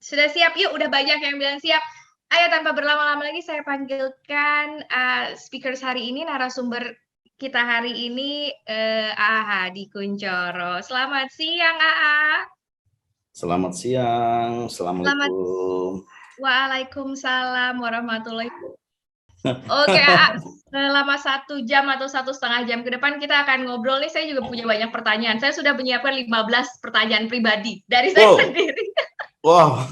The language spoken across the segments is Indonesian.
Sudah siap? Yuk, udah banyak yang bilang siap. Ayo tanpa berlama-lama lagi saya panggilkan speakers hari ini, narasumber kita hari ini, AA Hadi Kuncoro. Selamat siang, AA. Selamat siang, Selamat. Assalamualaikum. Waalaikumsalam warahmatullahi wabarakatuh. Oke, AA. Selama 1 jam atau 1,5 jam ke depan kita akan ngobrol nih. Saya juga punya banyak pertanyaan. Saya sudah menyiapkan 15 pertanyaan pribadi dari saya sendiri. Wow.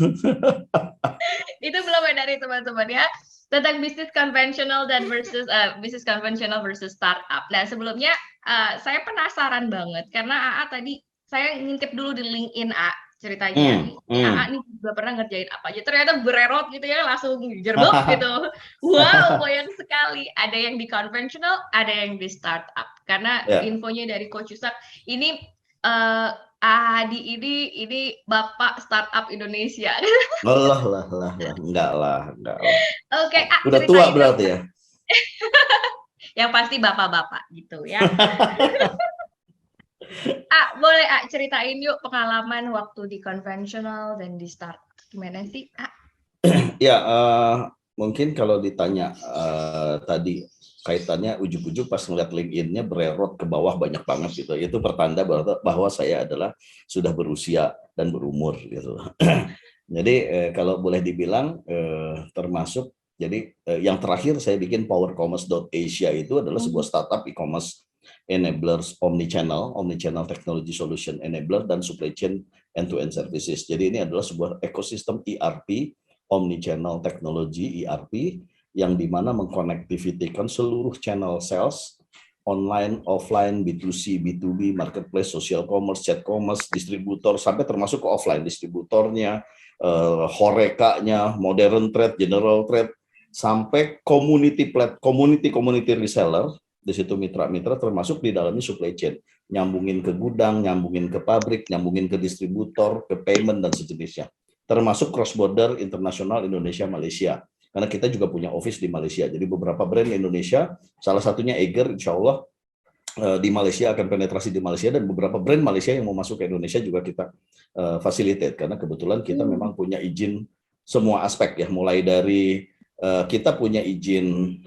Itu belum ya dari teman-teman ya, tentang bisnis konvensional dan bisnis konvensional versus startup. Nah, sebelumnya saya penasaran banget karena AA tadi saya ngintip dulu di LinkedIn ceritanya. AA nih juga pernah ngerjain apa aja, ternyata bererot gitu ya, langsung jerbuk gitu. Wow, banyak sekali. Ada yang di konvensional, ada yang di startup. Karena infonya dari Coach Yusak, ini Hadi ini bapak startup Indonesia. Enggak lah. Oke, udah tua berarti ya. Yang pasti bapak-bapak gitu ya. Boleh ceritain yuk pengalaman waktu di konvensional dan di startup. Gimana sih, Ya, mungkin kalau ditanya tadi kaitannya ujuk-ujuk pas ngeliat LinkedIn-nya bererot ke bawah banyak banget gitu. Itu pertanda bahwa saya adalah sudah berusia dan berumur gitu. Jadi kalau boleh dibilang termasuk jadi yang terakhir saya bikin powercommerce.asia itu adalah sebuah startup e-commerce enablers omnichannel technology solution enabler dan supply chain end-to-end services. Jadi ini adalah sebuah ekosistem ERP, omnichannel technology ERP, yang dimana mengkonektivitikan seluruh channel sales, online, offline, B2C, B2B, marketplace, social commerce, chat commerce, distributor, sampai termasuk ke offline, distributornya, horekanya, modern trade, general trade, sampai community reseller, di situ mitra-mitra termasuk di dalamnya supply chain, nyambungin ke gudang, nyambungin ke pabrik, nyambungin ke distributor, ke payment dan sejenisnya. Termasuk cross border internasional Indonesia Malaysia. Karena kita juga punya office di Malaysia. Jadi beberapa brand Indonesia, salah satunya Eiger, insya Allah di Malaysia akan penetrasi di Malaysia, dan beberapa brand Malaysia yang mau masuk ke Indonesia juga kita facilitate, karena kebetulan kita memang punya izin semua aspek ya, mulai dari kita punya izin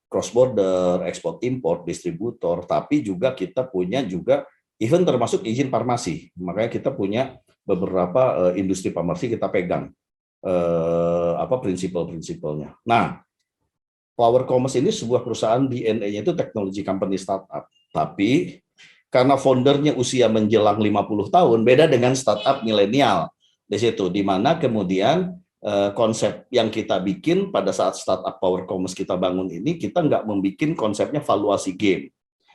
cross border, ekspor impor, distributor, tapi juga kita punya juga even termasuk izin farmasi. Makanya kita punya beberapa industri farmasi kita pegang prinsipal-prinsipalnya. Nah, Power Commerce ini sebuah perusahaan DNA-nya itu teknologi company startup. Tapi karena foundernya usia menjelang 50 tahun, beda dengan startup milenial. Di situ, di mana kemudian konsep yang kita bikin pada saat startup Power Commerce kita bangun ini, kita nggak membuat konsepnya valuasi game.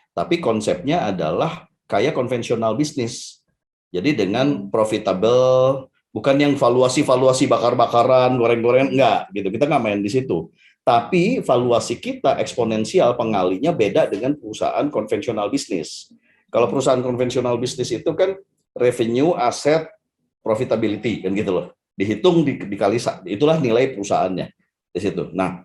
Tapi konsepnya adalah kayak konvensional bisnis. Jadi dengan profitable, bukan yang valuasi bakar-bakaran, goreng-gorengan, enggak gitu. Kita nggak main di situ. Tapi valuasi kita eksponensial, pengalinya beda dengan perusahaan konvensional bisnis. Kalau perusahaan konvensional bisnis itu kan revenue, aset, profitability kan gitu loh. Dihitung dikali, itulah nilai perusahaannya di situ. Nah,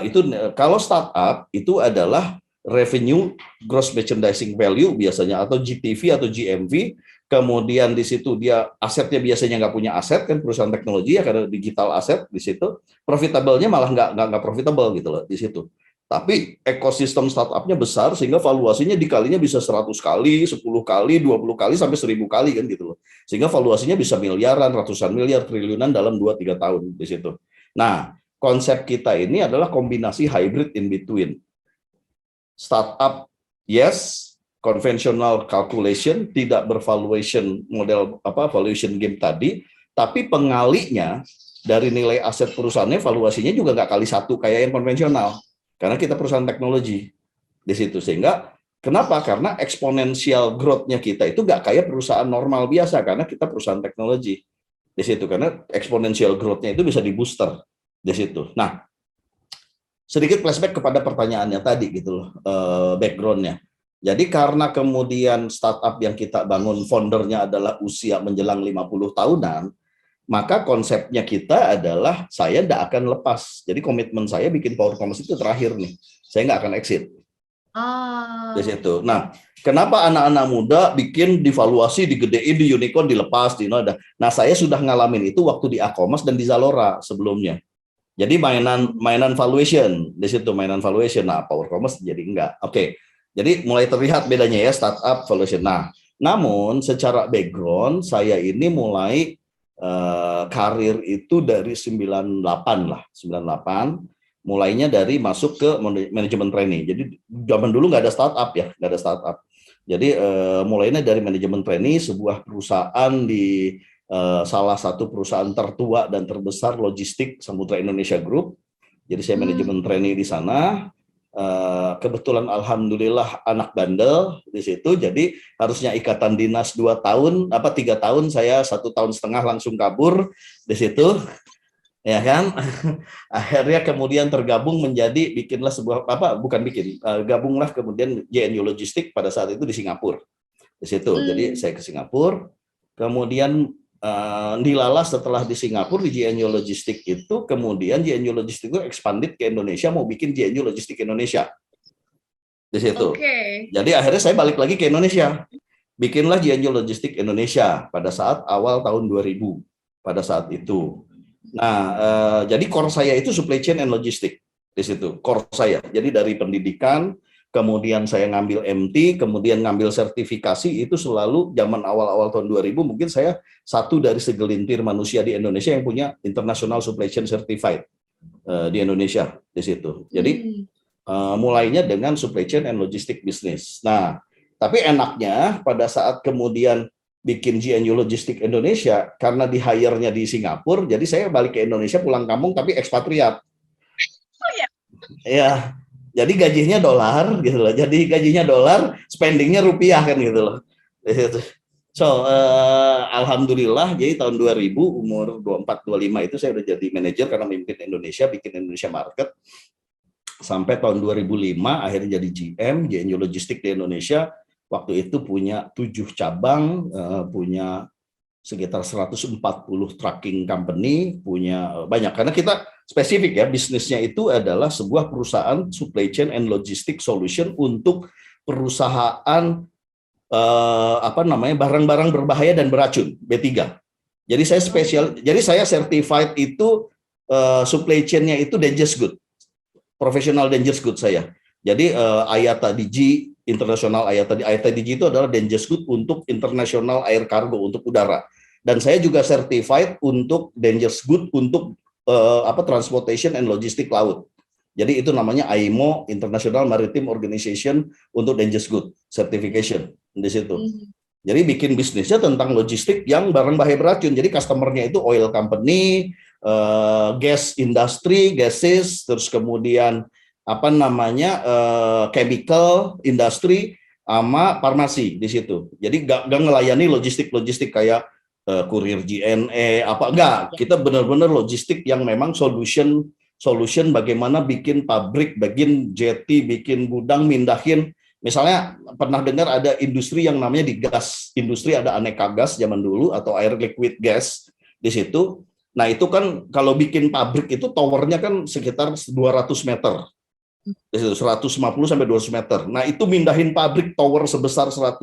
itu kalau startup itu adalah revenue, gross merchandising value biasanya, atau GTV atau GMV. Kemudian di situ dia asetnya biasanya nggak punya aset kan, perusahaan teknologi ya, karena digital aset di situ. Profitable-nya malah nggak profitable gitu loh di situ. Tapi ekosistem startup-nya besar sehingga valuasinya dikalinya bisa 100 kali, 10 kali, 20 kali, sampai 1000 kali kan gitu loh. Sehingga valuasinya bisa miliaran, ratusan miliar, triliunan dalam 2-3 tahun di situ. Nah, konsep kita ini adalah kombinasi hybrid in between. Startup, yes, conventional calculation, tidak bervaluation model valuation game tadi, tapi pengalinya dari nilai aset perusahaannya, valuasinya juga nggak kali satu kayak yang konvensional, karena kita perusahaan teknologi di situ. Sehingga kenapa? Karena eksponensial growth-nya kita itu nggak kayak perusahaan normal biasa, karena kita perusahaan teknologi di situ, karena eksponensial growth-nya itu bisa di booster di situ. Nah, sedikit flashback kepada pertanyaannya tadi gitu loh, background-nya. Jadi karena kemudian startup yang kita bangun foundernya adalah usia menjelang 50 tahunan, maka konsepnya kita adalah saya tidak akan lepas. Jadi komitmen saya bikin Power Commerce itu terakhir nih. Saya nggak akan exit. Di situ. Nah, Kenapa anak-anak muda bikin divaluasi, digedein, di unicorn, dilepas, di ada. Nah, saya sudah ngalamin itu waktu di Akomos dan di Zalora sebelumnya. Jadi mainan valuation, di situ mainan valuation. Nah, Power Commerce jadi enggak. Oke. Jadi mulai terlihat bedanya ya startup valuation. Nah, namun secara background saya ini mulai karir itu dari 98 lah, 98. Mulainya dari masuk ke manajemen training. Jadi zaman dulu nggak ada startup ya, nggak ada startup. Jadi mulainya dari manajemen training, sebuah perusahaan di salah satu perusahaan tertua dan terbesar logistik Samudra Indonesia Group. Jadi saya manajemen training di sana. Kebetulan alhamdulillah anak bandel di situ. Jadi harusnya ikatan dinas 2 tahun, 3 tahun, saya 1,5 tahun langsung kabur di situ. Ya kan, akhirnya kemudian tergabung menjadi bikinlah sebuah gabunglah kemudian JNU Logistik pada saat itu di Singapura di situ. Jadi saya ke Singapura, kemudian dilala setelah di Singapura di JNU Logistik itu, kemudian JNU Logistik itu expanded ke Indonesia, mau bikin JNU Logistik Indonesia di situ. Jadi akhirnya saya balik lagi ke Indonesia, bikinlah JNU Logistik Indonesia pada saat awal tahun 2000 pada saat itu. Nah, jadi core saya itu supply chain and logistik di situ, core saya. Jadi dari pendidikan, kemudian saya ngambil MT, kemudian ngambil sertifikasi, itu selalu zaman awal-awal tahun 2000, mungkin saya satu dari segelintir manusia di Indonesia yang punya International Supply Chain Certified di Indonesia di situ. Jadi mulainya dengan supply chain and logistik bisnis. Nah, tapi enaknya pada saat kemudian bikin JNU Logistik Indonesia, karena di hire-nya di Singapura, jadi saya balik ke Indonesia, pulang kampung, tapi ekspatriat. Oh ya? Ya, jadi gajinya dolar, gitu loh. Jadi gajinya dolar, spendingnya rupiah kan gitu loh. So, alhamdulillah, jadi tahun 2000, umur 24-25 itu saya udah jadi manajer karena memimpin Indonesia, bikin Indonesia Market. Sampai tahun 2005, akhirnya jadi GM, JNU Logistik di Indonesia. Waktu itu punya 7 cabang, punya sekitar 140 trucking company, punya banyak. Karena kita spesifik ya, bisnisnya itu adalah sebuah perusahaan supply chain and logistic solution untuk perusahaan barang-barang berbahaya dan beracun, B3. Jadi saya jadi saya certified itu supply chain-nya itu dangerous good, professional dangerous good saya. Jadi IATA DG internasional, IATA DG itu adalah dangerous good untuk internasional air kargo, untuk udara. Dan saya juga certified untuk dangerous good untuk transportation and logistik laut. Jadi itu namanya IMO, International Maritime Organization, untuk dangerous good certification di situ. Jadi bikin bisnisnya tentang logistik yang barang bahaya beracun. Jadi customer-nya itu oil company, gas industry, gases, terus kemudian chemical industry, sama farmasi di situ. Jadi nggak ngelayani logistik kayak kurir JNE enggak. Kita benar-benar logistik yang memang solution bagaimana bikin pabrik, bikin jetty, bikin gudang, mindahin. Misalnya pernah dengar ada industri yang namanya di gas industri, ada aneka gas zaman dulu atau air liquid gas di situ. Nah itu kan kalau bikin pabrik itu towernya kan sekitar 200 meter. 150 sampai 200 meter. Nah, itu mindahin pabrik tower sebesar 100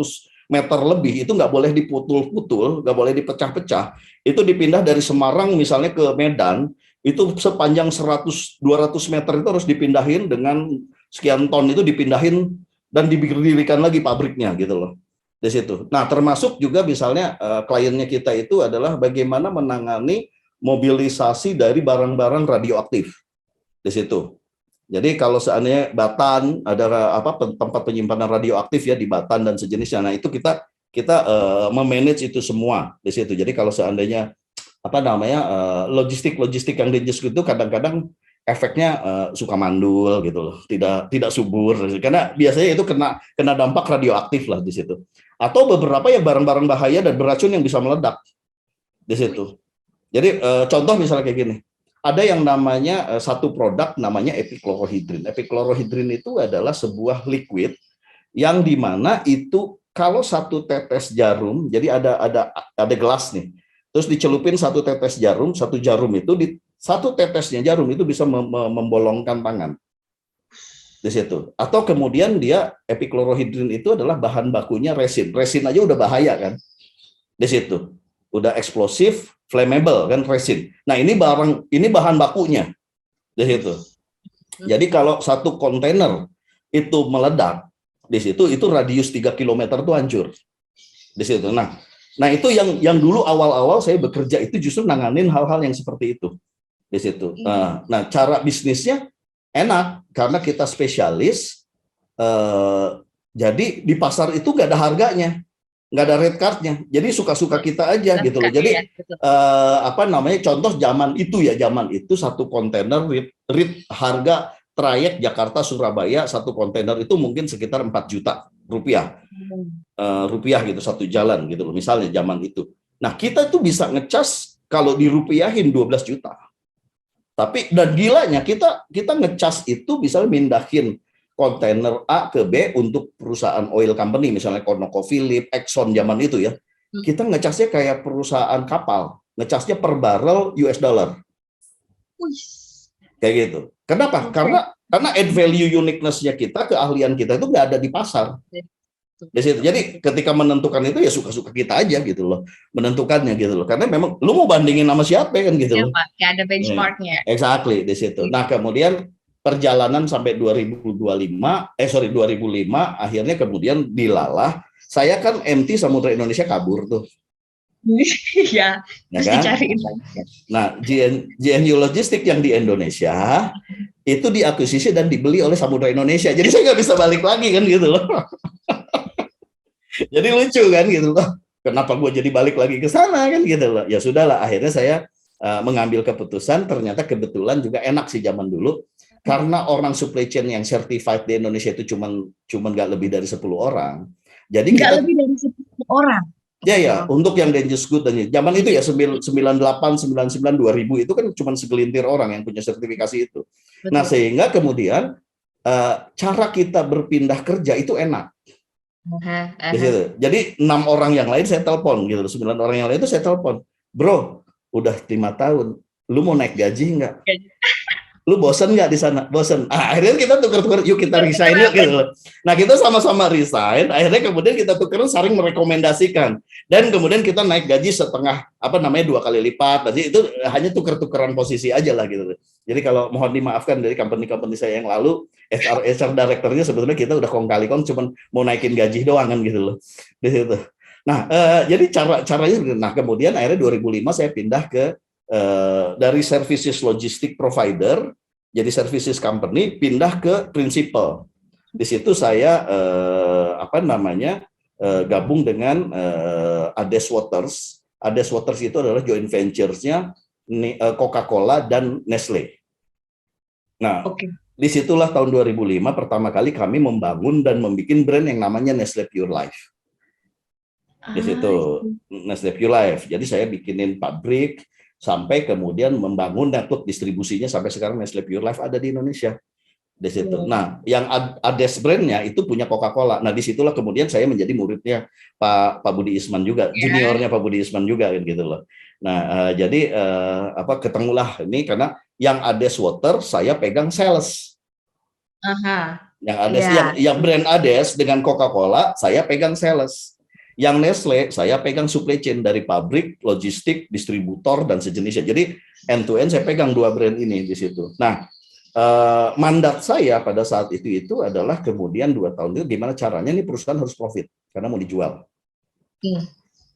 meter lebih, itu nggak boleh diputul-putul, nggak boleh dipecah-pecah. Itu dipindah dari Semarang misalnya ke Medan, itu sepanjang 100-200 meter itu harus dipindahin dengan sekian ton, itu dipindahin dan didirikan lagi pabriknya gitu loh. Di situ. Nah, termasuk juga misalnya kliennya kita itu adalah bagaimana menangani mobilisasi dari barang-barang radioaktif di situ. Jadi kalau seandainya Batan ada tempat penyimpanan radioaktif ya di Batan dan sejenisnya, nah itu kita memanage itu semua di situ. Jadi kalau seandainya logistik yang dangerous itu kadang-kadang efeknya suka mandul gitu loh, tidak subur karena biasanya itu kena dampak radioaktif lah di situ. Atau beberapa ya barang-barang bahaya dan beracun yang bisa meledak di situ. Jadi contoh misalnya kayak gini. Ada yang namanya satu produk namanya epichlorohydrin. Epichlorohydrin itu adalah sebuah liquid yang dimana itu kalau satu tetes jarum, jadi ada gelas nih, terus dicelupin satu tetes jarum, satu jarum itu satu tetesnya jarum itu bisa membolongkan tangan. di situ. Atau kemudian dia epichlorohydrin itu adalah bahan bakunya resin. Resin aja udah bahaya kan di situ. Udah eksplosif, flammable kan resin. Nah, ini bahan bakunya di situ. Jadi kalau satu kontainer itu meledak di situ, itu radius 3 km itu hancur di situ. Nah itu yang dulu awal-awal saya bekerja itu justru nanganin hal-hal yang seperti itu di situ. Nah, cara bisnisnya enak karena kita spesialis. Jadi di pasar itu nggak ada harganya, nggak ada red cardnya. Jadi suka-suka kita aja gitu loh. Jadi contoh zaman itu satu kontainer rit harga trayek Jakarta Surabaya satu kontainer itu mungkin sekitar 4 juta rupiah. Rupiah gitu satu jalan gitu loh misalnya zaman itu. Nah, kita tuh bisa ngecas kalau dirupiahin 12 juta. Tapi dan gilanya kita ngecas itu misalnya mindahin kontainer A ke B untuk perusahaan oil company misalnya ConocoPhillips, Exxon zaman itu ya. Kita ngecasnya kayak perusahaan kapal, ngecasnya per barrel US dollar. Kayak gitu. Kenapa? Karena add value uniqueness-nya kita, keahlian kita itu nggak ada di pasar. Di situ. Jadi ketika menentukan itu ya suka-suka kita aja gitu loh, menentukannya gitu loh. Karena memang lu mau bandingin sama siapa kan gitu loh. Ya ada benchmarknya. Exactly di situ. Nah, kemudian perjalanan sampai 2005 akhirnya kemudian dilalah. Saya kan MT Samudra Indonesia kabur tuh. Iya, terus kan? Dicariin. Nah, GNU Logistik yang di Indonesia itu diakuisisi dan dibeli oleh Samudra Indonesia. Jadi saya nggak bisa balik lagi kan gitu loh. Jadi lucu kan gitu loh. Kenapa gue jadi balik lagi ke sana kan gitu loh. Ya sudahlah, akhirnya saya mengambil keputusan. Ternyata kebetulan juga enak sih zaman dulu. Karena orang supply chain yang certified di Indonesia itu cuman nggak lebih dari 10 orang. Jadi nggak lebih dari 10 orang. Ya, untuk yang dangerous good dan zaman itu ya 98, 99, 2000 itu kan cuma segelintir orang yang punya sertifikasi itu. Betul. Nah, sehingga kemudian cara kita berpindah kerja itu enak. Di situ. Jadi 6 orang yang lain saya telepon gitu, 9 orang yang lain itu saya telepon. Bro, udah 5 tahun, lu mau naik gaji nggak? Lu bosen nggak di sana? Bosen. Akhirnya kita tuker-tuker, yuk kita resign yuk gitu. Nah, kita sama-sama resign. Akhirnya kemudian kita tuker saling merekomendasikan. Dan kemudian kita naik gaji setengah 2 kali lipat. Jadi itu hanya tuker-tukeran posisi aja lah gitu. Jadi kalau mohon dimaafkan dari company saya yang lalu, HR directornya sebetulnya kita udah kong-kali-kong cuman mau naikin gaji doang kan gitu loh. Di situ. Nah, jadi caranya nah kemudian akhirnya 2005 saya pindah ke dari services logistik provider jadi services company pindah ke principal. Di situ saya gabung dengan Ades Waters. Ades Waters itu adalah joint ventures-nya Coca-Cola dan Nestle. Nah, disitulah tahun 2005 pertama kali kami membangun dan membuat brand yang namanya Nestle Pure Life. Di situ Nestle Pure Life. Jadi saya bikinin pabrik sampai kemudian membangun network distribusinya sampai sekarang Nestle Pure Life ada di Indonesia. Di situ. Nah, yang Ades brandnya itu punya Coca-Cola. Nah, disitulah kemudian saya menjadi muridnya Pak Budi Isman juga, juniornya Pak Budi Isman juga gitu loh. Nah, jadi ketemulah ini karena yang Ades Water saya pegang sales. Yang Ades yang brand Ades dengan Coca-Cola saya pegang sales. Yang Nestle, saya pegang supply chain dari pabrik, logistik, distributor, dan sejenisnya. Jadi, end-to-end saya pegang 2 brand ini di situ. Nah, mandat saya pada saat itu adalah kemudian 2 tahun itu gimana caranya nih perusahaan harus profit, karena mau dijual.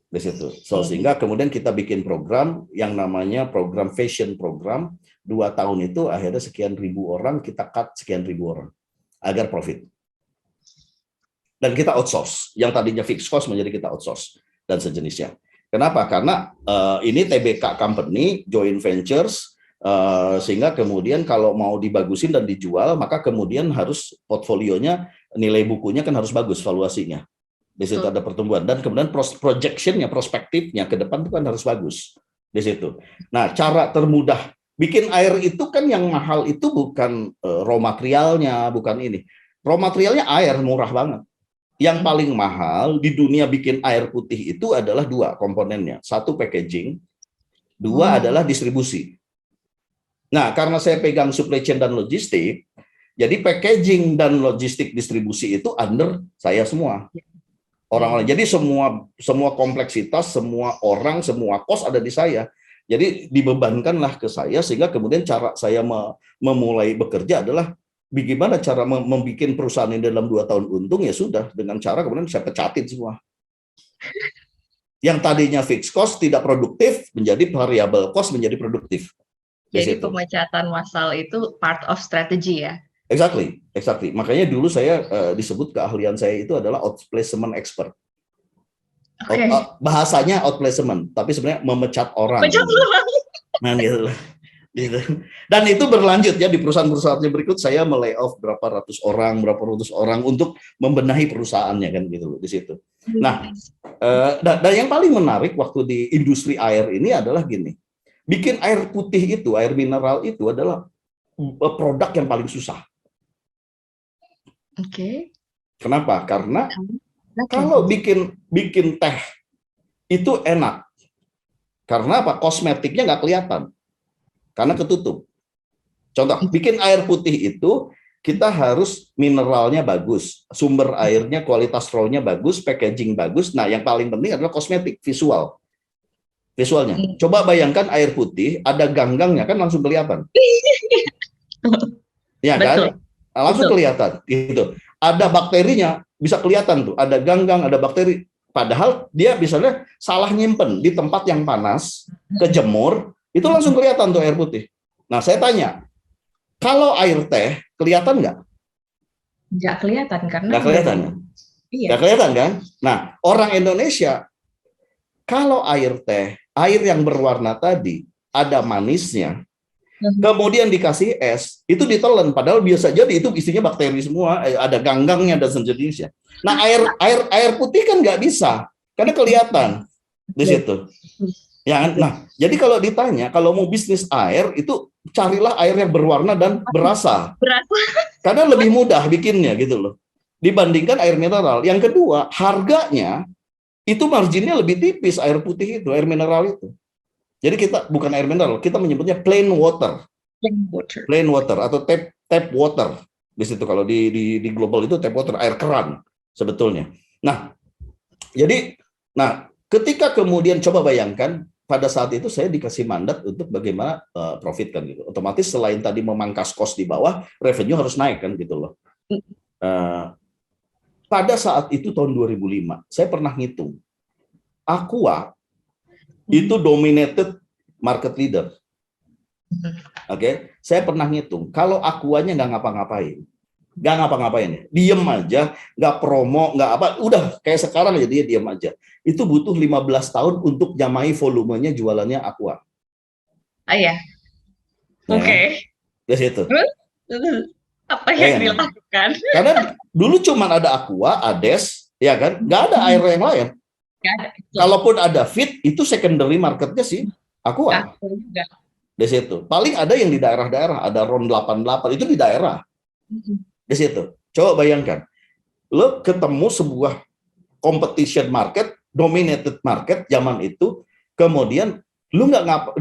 Di situ. Sehingga kemudian kita bikin program yang namanya program fashion program. 2 tahun itu akhirnya sekian ribu orang, kita cut sekian ribu orang, agar profit. Dan kita outsource, yang tadinya fixed cost menjadi kita outsource dan sejenisnya. Kenapa? Karena ini TBK company, joint ventures, sehingga kemudian kalau mau dibagusin dan dijual, maka kemudian harus portfolionya, nilai bukunya kan harus bagus valuasinya. Di situ ada pertumbuhan dan kemudian projectionnya, prospektifnya ke depan itu kan harus bagus di situ. Nah, cara termudah bikin air itu kan yang mahal itu bukan raw materialnya, bukan ini. Raw materialnya air murah banget. Yang paling mahal di dunia bikin air putih itu adalah 2 komponennya. 1 packaging, 2 adalah distribusi. Nah, karena saya pegang supply chain dan logistik, Jadi packaging dan logistik distribusi itu under saya semua. Orang-orang. Jadi semua kompleksitas, semua orang, semua kos ada di saya. Jadi dibebankanlah ke saya sehingga kemudian cara saya memulai bekerja adalah bagaimana cara membuat perusahaan ini dalam 2 tahun untung, ya sudah dengan cara kemudian saya pecatin semua. Yang tadinya fixed cost tidak produktif menjadi variable cost menjadi produktif. Jadi pemecatan massal itu part of strategy ya. Exactly. Makanya dulu saya disebut keahlian saya itu adalah outplacement expert. Okay. Bahasanya outplacement, tapi sebenarnya memecat orang. Nah, gitu. Dan itu berlanjut ya di perusahaan-perusahaan berikut saya melay-off berapa ratus orang untuk membenahi perusahaannya kan gitu di situ. Nah, dan yang paling menarik waktu di industri air ini adalah gini. Bikin air putih itu, air mineral itu adalah produk yang paling susah. Oke. Kenapa? Karena kalau bikin teh itu enak. Karena apa? Kosmetiknya nggak kelihatan. Karena ketutup. Contoh, bikin air putih itu kita harus mineralnya bagus, sumber airnya, kualitas rawnya bagus, packaging bagus. Nah, yang paling penting adalah kosmetik, visualnya. Coba bayangkan air putih, ada ganggangnya kan langsung kelihatan. Ya kan? Langsung kelihatan gitu. Ada bakterinya bisa kelihatan tuh, ada ganggang, ada bakteri. Padahal dia misalnya salah nyimpen di tempat yang panas, kejemur, itu langsung kelihatan tuh air putih. Nah, saya tanya, kalau air teh kelihatan nggak? Nggak kelihatan karena nggak kelihatan. Iya. Nggak kelihatan kan? Nah, orang Indonesia kalau air teh, air yang berwarna tadi ada manisnya, kemudian dikasih es, itu ditelan. Padahal biasa jadi itu isinya bakteri semua, ada ganggangnya dan sejenisnya. Nah, air putih kan nggak bisa, karena kelihatan di situ. Ya, nah, jadi kalau ditanya, kalau mau bisnis air itu carilah air yang berwarna dan berasa. Karena lebih mudah bikinnya gitu loh. Dibandingkan air mineral. Yang kedua, harganya itu marginnya lebih tipis air putih itu, air mineral itu. Jadi kita bukan air mineral, kita menyebutnya plain water. Plain water atau tap water. Di situ kalau di global itu tap water, air keran sebetulnya. Nah, jadi ketika kemudian coba bayangkan pada saat itu saya dikasih mandat untuk bagaimana profit kan gitu. Otomatis selain tadi memangkas cost di bawah, revenue harus naik kan gitu loh. Pada saat itu tahun 2005, saya pernah ngitung. Aqua itu dominated market leader. Oke, saya pernah ngitung. Kalau Aquanya nggak ngapa-ngapain, diem aja, nggak promo, nggak apa, udah kayak sekarang aja dia diem aja. Itu butuh 15 tahun untuk nyamai volumenya jualannya Aqua. Ya. Oke. Di situ. Apa yang dilakukan? Karena dulu cuma ada Aqua, Ades, ya kan, nggak ada air yang lain. Kalaupun ada fit, itu secondary marketnya sih Aqua. Di situ. Paling ada yang di daerah-daerah, ada RON 88, itu di daerah. Di situ. Coba bayangkan. Lo ketemu sebuah competition market, dominated market zaman itu, kemudian lu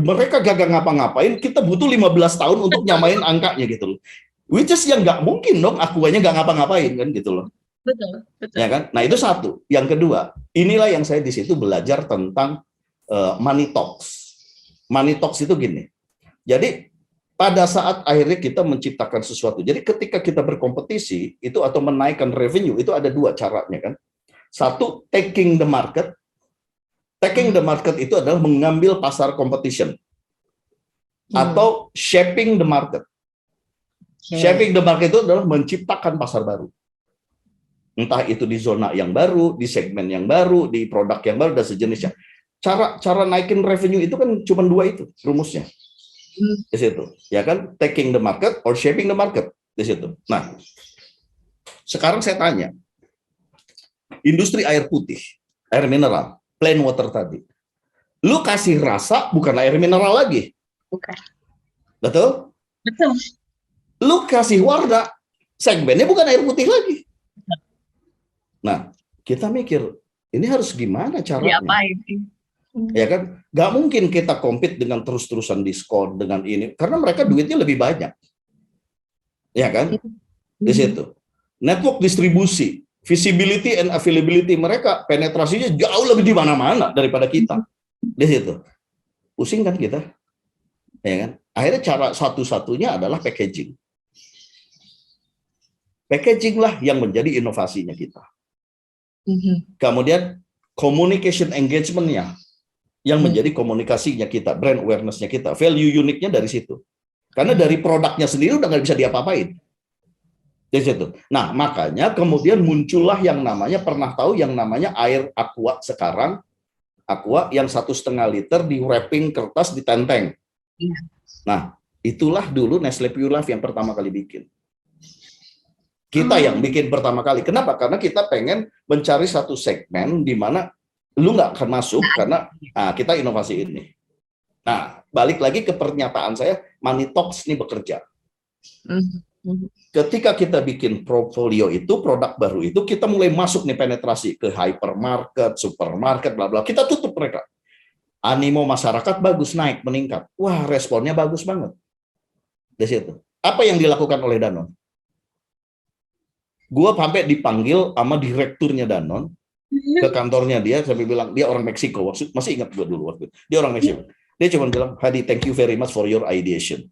mereka gagal ngapa-ngapain, kita butuh 15 tahun untuk nyamain angkanya gitu loh. Which is yang nggak mungkin dong, Aquanya nggak ngapa-ngapain kan gitu loh. Betul. Ya kan? Nah, itu satu. Yang kedua, inilah yang saya di situ belajar tentang money talks. Money talks itu gini. Jadi pada saat akhirnya kita menciptakan sesuatu. Jadi ketika kita berkompetisi itu atau menaikkan revenue itu ada dua caranya kan. Satu, taking the market. Taking the market itu adalah mengambil pasar competition. Atau shaping the market. Shaping the market itu adalah menciptakan pasar baru. Entah itu di zona yang baru, di segmen yang baru, di produk yang baru dan sejenisnya. Cara naikin revenue itu kan cuma dua itu rumusnya. Di situ, ya kan? Taking the market or shaping the market di situ. Nah, sekarang saya tanya, industri air putih, air mineral, plain water tadi, lu kasih rasa bukan air mineral lagi. Bukan. Betul? Betul. Lu kasih warna, segmennya bukan air putih lagi. Nah, kita mikir, ini harus gimana caranya? Diapain? Ya kan? Nggak mungkin kita compete dengan terus-terusan diskon dengan ini, karena mereka duitnya lebih banyak. Ya kan? Di situ. Network distribusi, visibility and availability mereka, penetrasinya jauh lebih di mana-mana daripada kita. Di situ. Pusing kan kita? Ya kan? Akhirnya cara satu-satunya adalah packaging. Packaging lah yang menjadi inovasinya kita. Kemudian communication engagement-nya yang menjadi komunikasinya kita, brand awareness-nya kita, value uniknya dari situ. Karena dari produknya sendiri udah nggak bisa diapa-apain. Dari situ. Nah, makanya kemudian muncullah yang namanya, pernah tahu yang namanya air aqua sekarang, aqua yang 1,5 liter di wrapping kertas ditenteng. Nah, itulah dulu Nestle Pure Life yang pertama kali bikin. Kita yang bikin pertama kali. Kenapa? Karena kita pengen mencari satu segmen di mana lu nggak akan masuk karena kita inovasi ini. Nah, balik lagi ke pernyataan saya, Money Talks ini bekerja. Ketika kita bikin portfolio itu, produk baru itu, kita mulai masuk nih penetrasi ke hypermarket, supermarket, bla bla. Kita tutup mereka. Animo masyarakat bagus, naik, meningkat. Wah, responnya bagus banget. Di situ. Apa yang dilakukan oleh Danone? Gua sampai dipanggil sama direkturnya Danone ke kantornya dia, sampai bilang dia orang Meksiko, masih ingat gua dulu waktu itu. Dia orang Meksiko. Dia cuma bilang, Hadi, thank you very much for your ideation.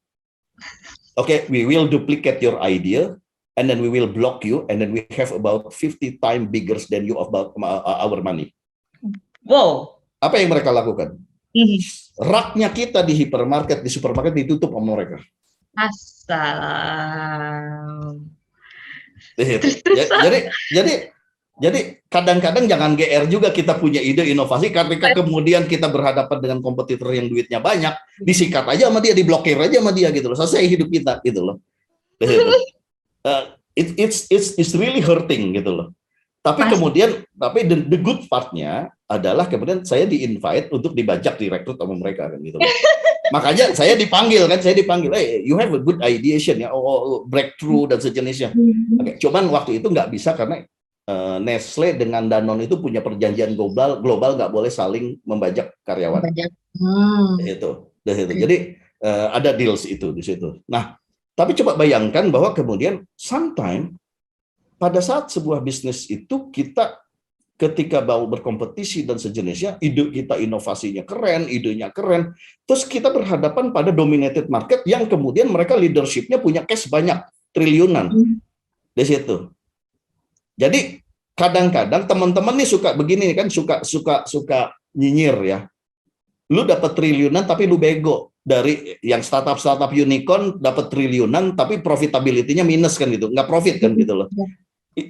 Okay, we will duplicate your idea, and then we will block you, and then we have about 50 times bigger than you about our money. Wow. Apa yang mereka lakukan? Raknya kita di hypermarket, di supermarket ditutup sama mereka. Assalam. Jadi kadang-kadang jangan GR juga kita punya ide inovasi, ketika kemudian kita berhadapan dengan kompetitor yang duitnya banyak, disikat aja sama dia, diblokir aja sama dia gitu loh. Selesai hidup kita gitu loh. It's really hurting gitu loh. Tapi kemudian, the good part-nya adalah kemudian saya di-invite untuk dibajak, direkrut sama mereka kan gitu loh. Makanya saya dipanggil, hey, you have a good ideation ya, breakthrough dan sejenisnya. Okay. Cuman waktu itu nggak bisa karena Nestle dengan Danone itu punya perjanjian global nggak boleh saling membajak karyawan. Itu. Jadi ada deals itu di situ. Nah, tapi coba bayangkan bahwa kemudian sometime pada saat sebuah bisnis itu kita ketika mau berkompetisi dan sejenisnya, ide kita inovasinya keren, idenya keren, terus kita berhadapan pada dominated market yang kemudian mereka leadership-nya punya cash banyak, triliunan. Di situ. Jadi kadang-kadang teman-teman nih suka begini kan, suka nyinyir ya. Lu dapat triliunan tapi lu bego. Dari yang startup unicorn dapat triliunan tapi profitability-nya minus kan gitu, nggak profit kan gitu loh.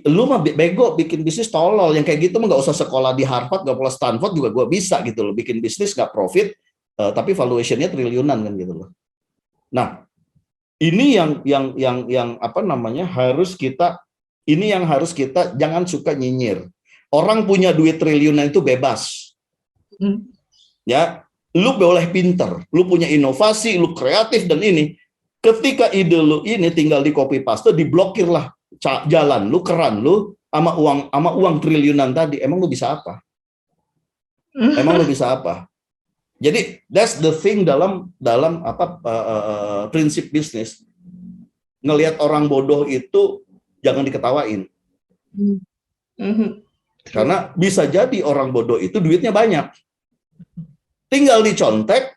Lu mah bego bikin bisnis tolol, yang kayak gitu mah nggak usah sekolah di Harvard, nggak usah Stanford juga gue bisa gitu loh, bikin bisnis nggak profit tapi valuation-nya triliunan kan gitu loh. Nah, ini yang apa namanya harus kita jangan suka nyinyir. Orang punya duit triliunan itu bebas. Ya, lu boleh pinter, lu punya inovasi, lu kreatif dan ini. Ketika ide lu ini tinggal di copy paste, diblokir lah jalan lu, keran lu sama uang triliunan tadi. Emang lu bisa apa? Jadi that's the thing dalam prinsip bisnis. Ngelihat orang bodoh itu jangan diketawain. Karena bisa jadi orang bodoh itu duitnya banyak. Tinggal dicontek,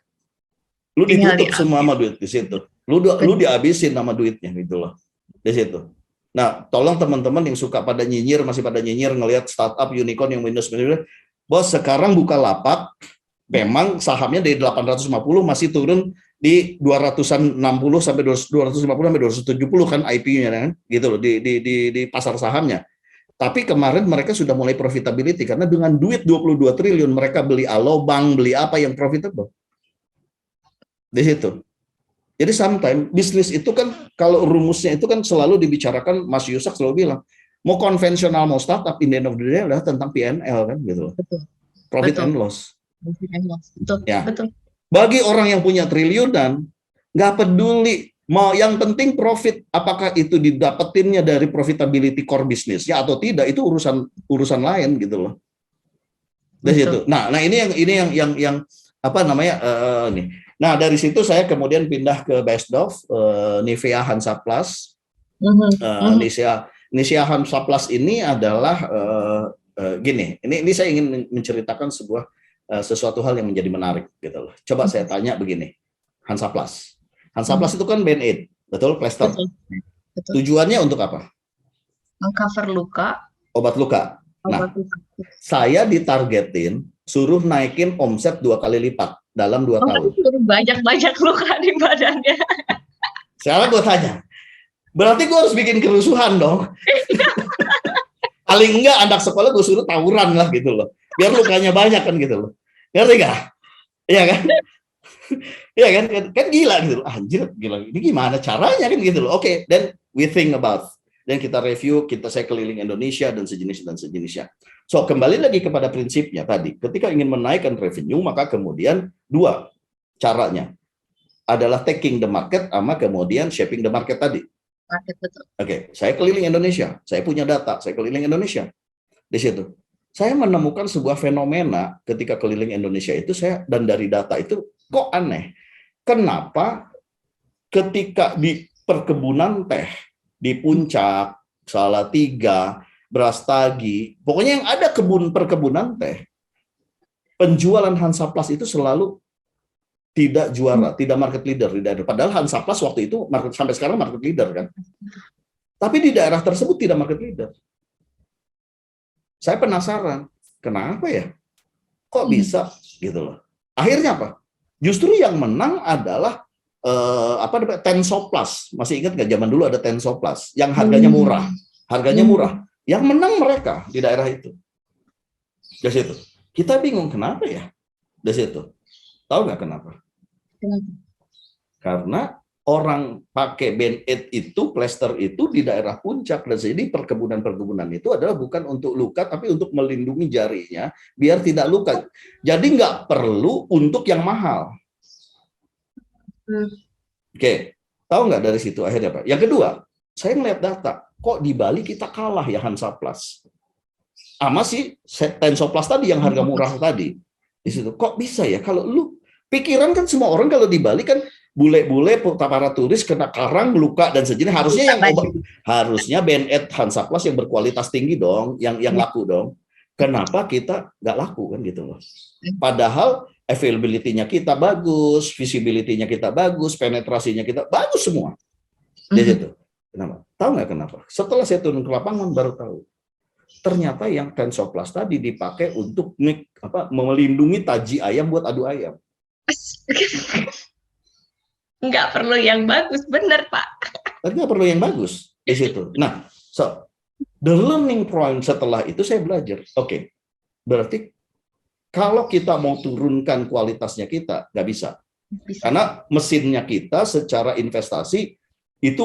lu ditutup semua sama duit di situ. Lu dihabisin sama duitnya gitu loh. Di situ. Nah, tolong teman-teman yang suka pada nyinyir, masih pada nyinyir ngelihat startup unicorn yang minus, bos sekarang Bukalapak memang sahamnya dari 850 masih turun di 260 sampai 250 sampai 270 kan IP-nya kan, gitu loh di pasar sahamnya. Tapi kemarin mereka sudah mulai profitability karena dengan duit 22 triliun mereka beli Alobank, beli apa yang profitable. Di situ. Jadi sometimes bisnis itu kan kalau rumusnya itu kan selalu dibicarakan, Mas Yusak selalu bilang, mau konvensional mau startup, in the end of the day adalah tentang P&L kan gitu loh. Profit and loss. Ya. Bagi orang yang punya triliunan, nggak peduli, mau yang penting profit, apakah itu didapetinnya dari profitability core bisnis ya atau tidak, itu urusan lain gitu loh. Dari situ. Nah ini yang apa namanya nih. Nah dari situ saya kemudian pindah ke Beiersdorf, Nivea Hansaplast, Nisia Hansaplast ini adalah gini. Ini saya ingin menceritakan sesuatu hal yang menjadi menarik gitu loh. Coba saya tanya begini, Hansaplast. Hansaplast itu kan band-aid, betul, plester. Betul. Tujuannya untuk apa? Mengcover luka. Obat luka. Nah, saya ditargetin suruh naikin omset 2 kali lipat dalam 2 tahun. Banyak luka di badannya. Sekarang gue tanya, berarti gue harus bikin kerusuhan dong. Paling enggak anak sekolah gue suruh tawuran lah gitu loh. Biar lukanya banyak kan gitu loh. Ngerti nggak? Iya kan? Iya kan gila gitu loh. Anjir, gila. Ini gimana caranya kan gitu loh. Oke, then we think about. Dan kita review, saya keliling Indonesia dan sejenisnya. So, kembali lagi kepada prinsipnya tadi. Ketika ingin menaikkan revenue, maka kemudian 2 caranya. Adalah taking the market sama kemudian shaping the market tadi. Oke, saya keliling Indonesia. Saya punya data, saya keliling Indonesia. Di situ. Saya menemukan sebuah fenomena ketika keliling Indonesia itu, dan dari data itu, kok aneh. Kenapa ketika di perkebunan teh, di Puncak, Salatiga, Brastagi, pokoknya yang ada perkebunan teh, penjualan Hansaplast itu selalu tidak juara, tidak market leader di daerah. Padahal Hansaplast waktu itu sampai sekarang market leader kan. Tapi di daerah tersebut tidak market leader. Saya penasaran, kenapa ya? Kok bisa gitu loh. Akhirnya apa? Justru yang menang adalah Tensoplast. Masih ingat nggak zaman dulu ada Tensoplast yang harganya murah. Yang menang mereka di daerah itu. Dari situ. Kita bingung kenapa ya? Dari situ. Tahu nggak kenapa? Karena orang pakai band-aid itu, plester itu di daerah Puncak, dan jadi perkebunan itu adalah bukan untuk luka, tapi untuk melindungi jarinya biar tidak luka. Jadi nggak perlu untuk yang mahal. Oke, tahu nggak dari situ akhirnya Pak? Yang kedua, saya melihat data, kok di Bali kita kalah ya Hansaplast, sama si Tensoplast tadi yang harga murah tadi. Di situ, kok bisa ya? Kalau lu pikiran kan semua orang kalau di Bali kan bule-bule para turis kena karang, luka dan sejenis, harusnya band-aid Hansaplast yang berkualitas tinggi dong, yang laku dong. Kenapa kita nggak laku kan gitu loh? Padahal availability-nya kita bagus, visibility-nya kita bagus, penetrasinya kita bagus semua. Di situ. Kenapa? Tahu nggak kenapa? Setelah saya turun ke lapangan baru tahu. Ternyata yang Tensoplast tadi dipakai untuk melindungi taji ayam buat adu ayam. Nggak perlu yang bagus, bener Pak. Nggak perlu yang bagus di situ. Nah, the learning point setelah itu saya belajar. Oke, berarti kalau kita mau turunkan kualitasnya kita, nggak bisa. Karena mesinnya kita secara investasi itu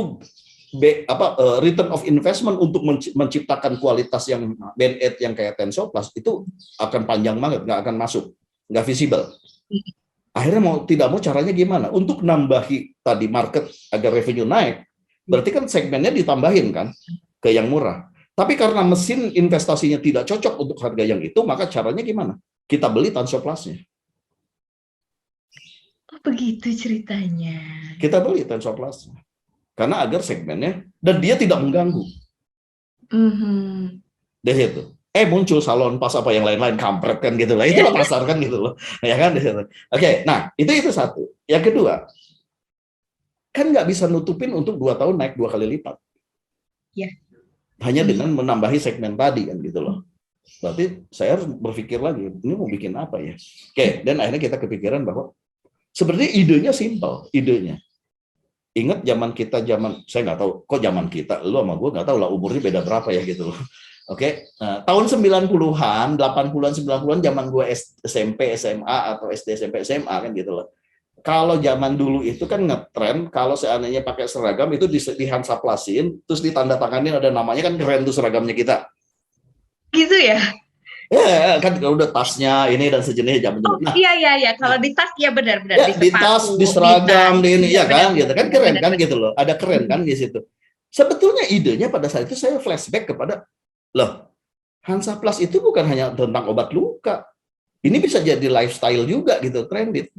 return of investment untuk menciptakan kualitas yang band-aid yang kayak Tensoplast itu akan panjang banget, nggak akan masuk, nggak visible. Akhirnya tidak mau caranya gimana? Untuk nambahi tadi market agar revenue naik, berarti kan segmennya ditambahin kan ke yang murah. Tapi karena mesin investasinya tidak cocok untuk harga yang itu, maka caranya gimana? Kita beli Tensoplastnya. Oh, begitu ceritanya. Kita beli Tensoplastnya. Karena agar segmennya, dan dia tidak mengganggu. Dari situ. Muncul salon pas apa yang lain-lain, kampret kan gitu lah. Itulah pasar kan gitu loh. Ya kan? Oke, nah itu satu. Yang kedua, kan nggak bisa nutupin untuk 2 tahun naik 2 kali lipat. Ya. Hanya dengan menambahi segmen tadi kan gitu loh. Berarti saya harus berpikir lagi, ini mau bikin apa ya? Oke, dan akhirnya kita kepikiran bahwa sebenarnya idenya simpel, idenya. Ingat saya nggak tahu, kok zaman kita, lu sama gue nggak tahu lah umurnya beda berapa ya gitu loh. Oke, nah, tahun 90-an, 80-an, 90-an zaman gue SMP, SMA atau SD, SMP, SMA kan gitu loh. Kalau zaman dulu itu kan ngetren, kalau seandainya pakai seragam itu di Hansaplasin, terus ditandatanganin ada namanya kan keren tuh seragamnya kita. Gitu ya? Ya kan udah tasnya ini dan sejenis zaman dulu. Nah, iya. Kalau di tas ya benar. Ya, di tas, di seragam, di ini ya kan, gitu kan keren kan gitu loh. Ada keren kan di situ. Sebetulnya idenya pada saat itu saya flashback kepada loh, Hansaplast itu bukan hanya tentang obat luka. Ini bisa jadi lifestyle juga gitu, trended.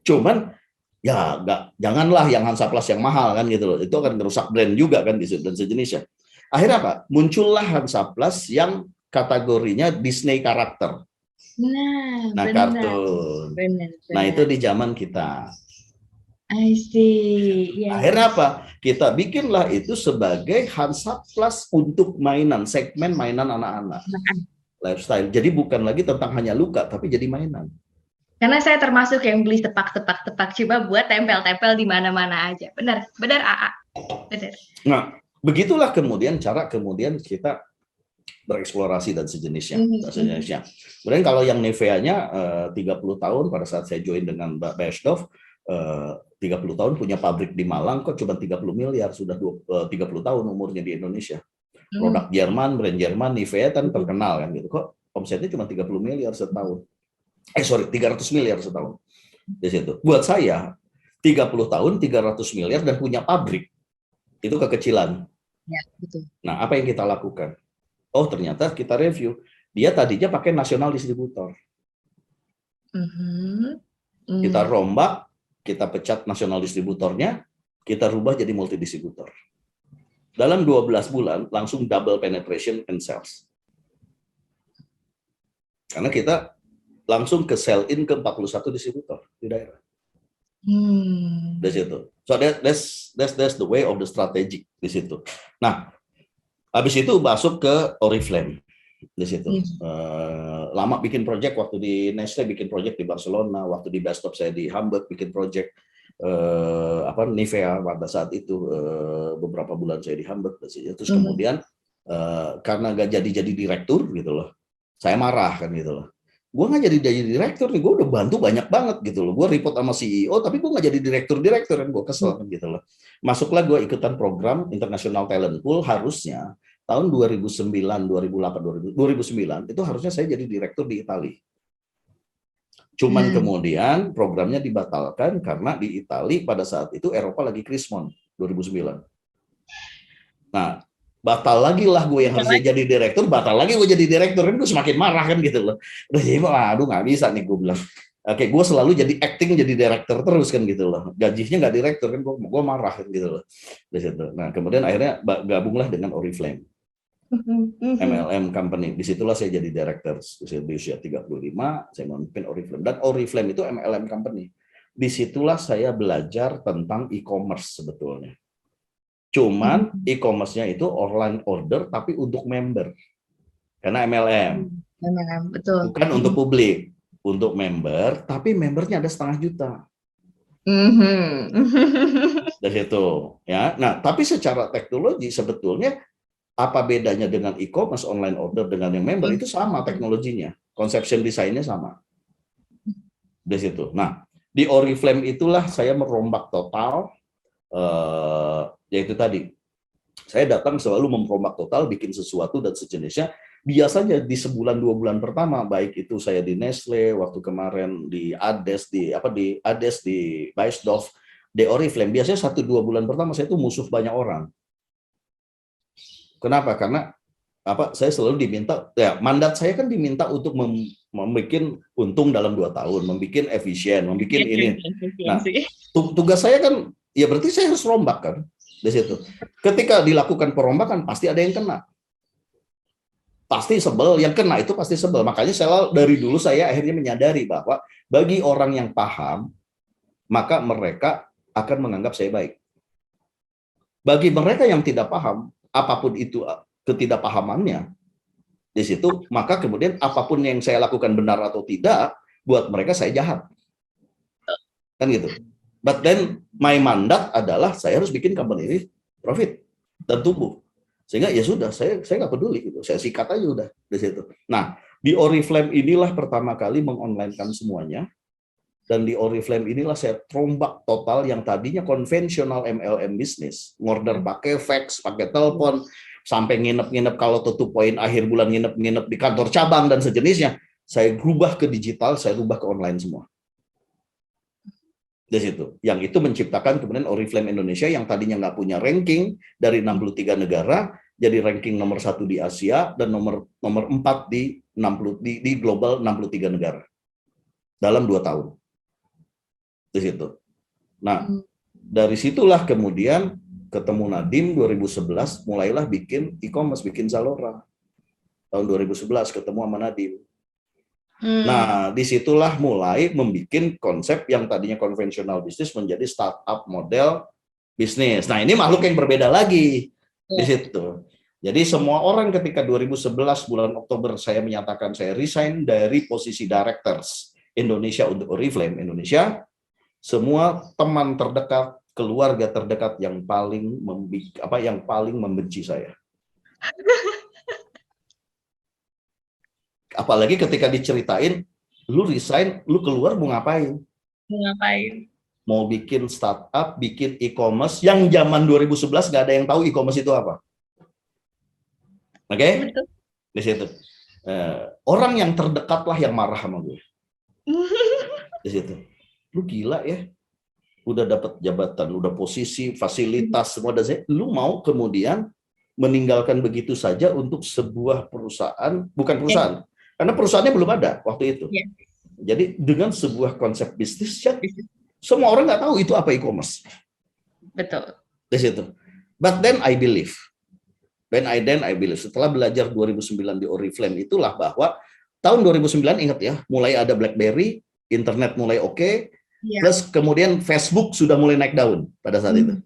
Cuman ya janganlah yang Hansaplast yang mahal kan gitu loh. Itu akan merusak brand juga kan gitu dan sejenisnya. Akhirnya apa? Muncullah Hansaplast yang kategorinya Disney karakter. Nah, Nah, benar, kartun. benar, Nah, itu benar. di zaman kita. I see. Iya, iya. Akhirnya apa? Kita bikinlah itu sebagai Hansaplast untuk mainan, segmen mainan anak-anak. Lifestyle. Jadi bukan lagi tentang hanya luka, tapi jadi mainan. Karena saya termasuk yang beli tepak-tepak coba buat tempel-tempel di mana-mana aja. Benar, benar AA. Benar. Nah, begitulah kemudian cara kemudian kita bereksplorasi dan sejenisnya. Kemudian kalau yang Nivea-nya 30 tahun pada saat saya join dengan Mbak Besdov, 30 tahun punya pabrik di Malang kok cuma 30 miliar, sudah 30 tahun umurnya di Indonesia. Produk Jerman, brand Jerman, Nivea kan terkenal kan gitu. Kok omsetnya cuma 30 miliar setahun. 300 miliar setahun. Di situ. Buat saya 30 tahun 300 miliar dan punya pabrik itu kekecilan. Ya, betul. Nah, apa yang kita lakukan? Oh, ternyata kita review. Dia tadinya pakai nasional distributor. Kita rombak, kita pecat nasional distributornya, kita rubah jadi multi distributor. Dalam 12 bulan langsung double penetration and sales. Karena kita langsung ke sell in ke 41 distributor di daerah. Di situ. So that's the way of the strategic di situ. Nah, habis itu masuk ke Oriflame di situ. Lama bikin project, waktu di Nestle bikin project di Barcelona, waktu di Bestop saya di Hamburg bikin project Nivea pada saat itu beberapa bulan saya di Hamburg. Terus kemudian karena gak jadi direktur gitu loh, saya marah kan gitu loh. Gue nggak jadi direktur nih, gue udah bantu banyak banget gitu loh. Gue report sama CEO, tapi gue nggak jadi direktur kan, gue kesel kan gitu loh. Masuklah gue ikutan program International Talent Pool, harusnya tahun 2009, 2008, 2009 itu harusnya saya jadi direktur di Italia. Cuman kemudian programnya dibatalkan karena di Italia pada saat itu Eropa lagi krismon 2009. Nah, batal lagi lah gue yang harusnya jadi direktur, batal lagi gue jadi direktur, kan gue semakin marah kan gitu loh. Udah jadi, aduh nggak bisa nih gue bilang. Oke, gue selalu jadi acting jadi direktur terus kan gitu loh. Gajinya nggak direktur kan, gue marah kan gitu loh. Di situ. Nah, kemudian akhirnya gabunglah dengan Oriflame. MLM company. Disitulah saya jadi direktur. Di usia 35, saya memimpin Oriflame. Dan Oriflame itu MLM company. Disitulah saya belajar tentang e-commerce sebetulnya. Cuman e-commerce-nya itu online order tapi untuk member. Karena MLM. Betul. Bukan untuk publik, untuk member, tapi membernya ada 500 juta. Dari situ, ya. Nah, tapi secara teknologi sebetulnya apa bedanya dengan e-commerce online order dengan yang member itu sama teknologinya, conception desainnya sama. Dari situ. Nah, di Oriflame itulah saya merombak total. Yaitu tadi, saya datang selalu merombak total, bikin sesuatu dan sejenisnya. Biasanya di sebulan 2 bulan pertama, baik itu saya di Nestle, waktu kemarin di Ades, di Beiersdorf, di Oriflame, biasanya 1-2 bulan pertama saya itu musuh banyak orang. Kenapa? Karena saya selalu diminta, ya mandat saya kan diminta untuk membuat untung dalam 2 tahun, membuat efisien, membuat ini. Nah, tugas saya kan ya berarti saya harus rombak kan di situ. Ketika dilakukan perombakan pasti ada yang kena. Pasti sebel, yang kena itu pasti sebel. Makanya dari dulu saya akhirnya menyadari bahwa bagi orang yang paham, maka mereka akan menganggap saya baik. Bagi mereka yang tidak paham, apapun itu ketidakpahamannya di situ, maka kemudian apapun yang saya lakukan benar atau tidak, buat mereka saya jahat. Kan gitu. But then my mandat adalah saya harus bikin company ini profit dan tumbuh. Sehingga ya sudah, saya nggak peduli gitu. Saya sikat aja udah di situ. Nah, di Oriflame inilah pertama kali mengonlinekan semuanya. Dan di Oriflame inilah saya rombak total yang tadinya konvensional MLM bisnis, ngorder pakai fax, pakai telepon, sampai nginep-nginep kalau tutup poin akhir bulan nginep-nginep di kantor cabang dan sejenisnya. Saya rubah ke digital, saya rubah ke online semua. Di situ. Yang itu menciptakan kemudian Oriflame Indonesia yang tadinya nggak punya ranking dari 63 negara, jadi ranking nomor 1 di Asia dan nomor 4 di global 63 negara dalam 2 tahun. Di situ. Nah, dari situlah kemudian ketemu Nadim 2011, mulailah bikin e-commerce, bikin Zalora. Tahun 2011 ketemu sama Nadim. Nah, disitulah mulai membuat konsep yang tadinya konvensional bisnis menjadi startup model bisnis. Nah, ini makhluk yang berbeda lagi di situ. Jadi semua orang ketika 2011 bulan Oktober saya menyatakan saya resign dari posisi directors Indonesia untuk Oriflame Indonesia, semua teman terdekat, keluarga terdekat yang paling membenci saya. Apalagi ketika diceritain, lu resign, lu keluar mau ngapain? Mau bikin startup, bikin e-commerce yang zaman 2011 nggak ada yang tahu e-commerce itu apa. Oke? Di situ. Orang yang terdekat lah yang marah sama gue. Di situ. Lu gila ya. Udah dapat jabatan, udah posisi, fasilitas, semua udah saya. Lu mau kemudian meninggalkan begitu saja untuk sebuah perusahaan, bukan perusahaan. Karena perusahaannya belum ada waktu itu. Jadi dengan sebuah konsep bisnis, semua orang nggak tahu itu apa e-commerce. Betul. Di situ. But then I believe. Setelah belajar 2009 di Oriflame itulah bahwa tahun 2009 ingat ya, mulai ada BlackBerry, internet mulai oke, plus kemudian Facebook sudah mulai naik daun pada saat itu.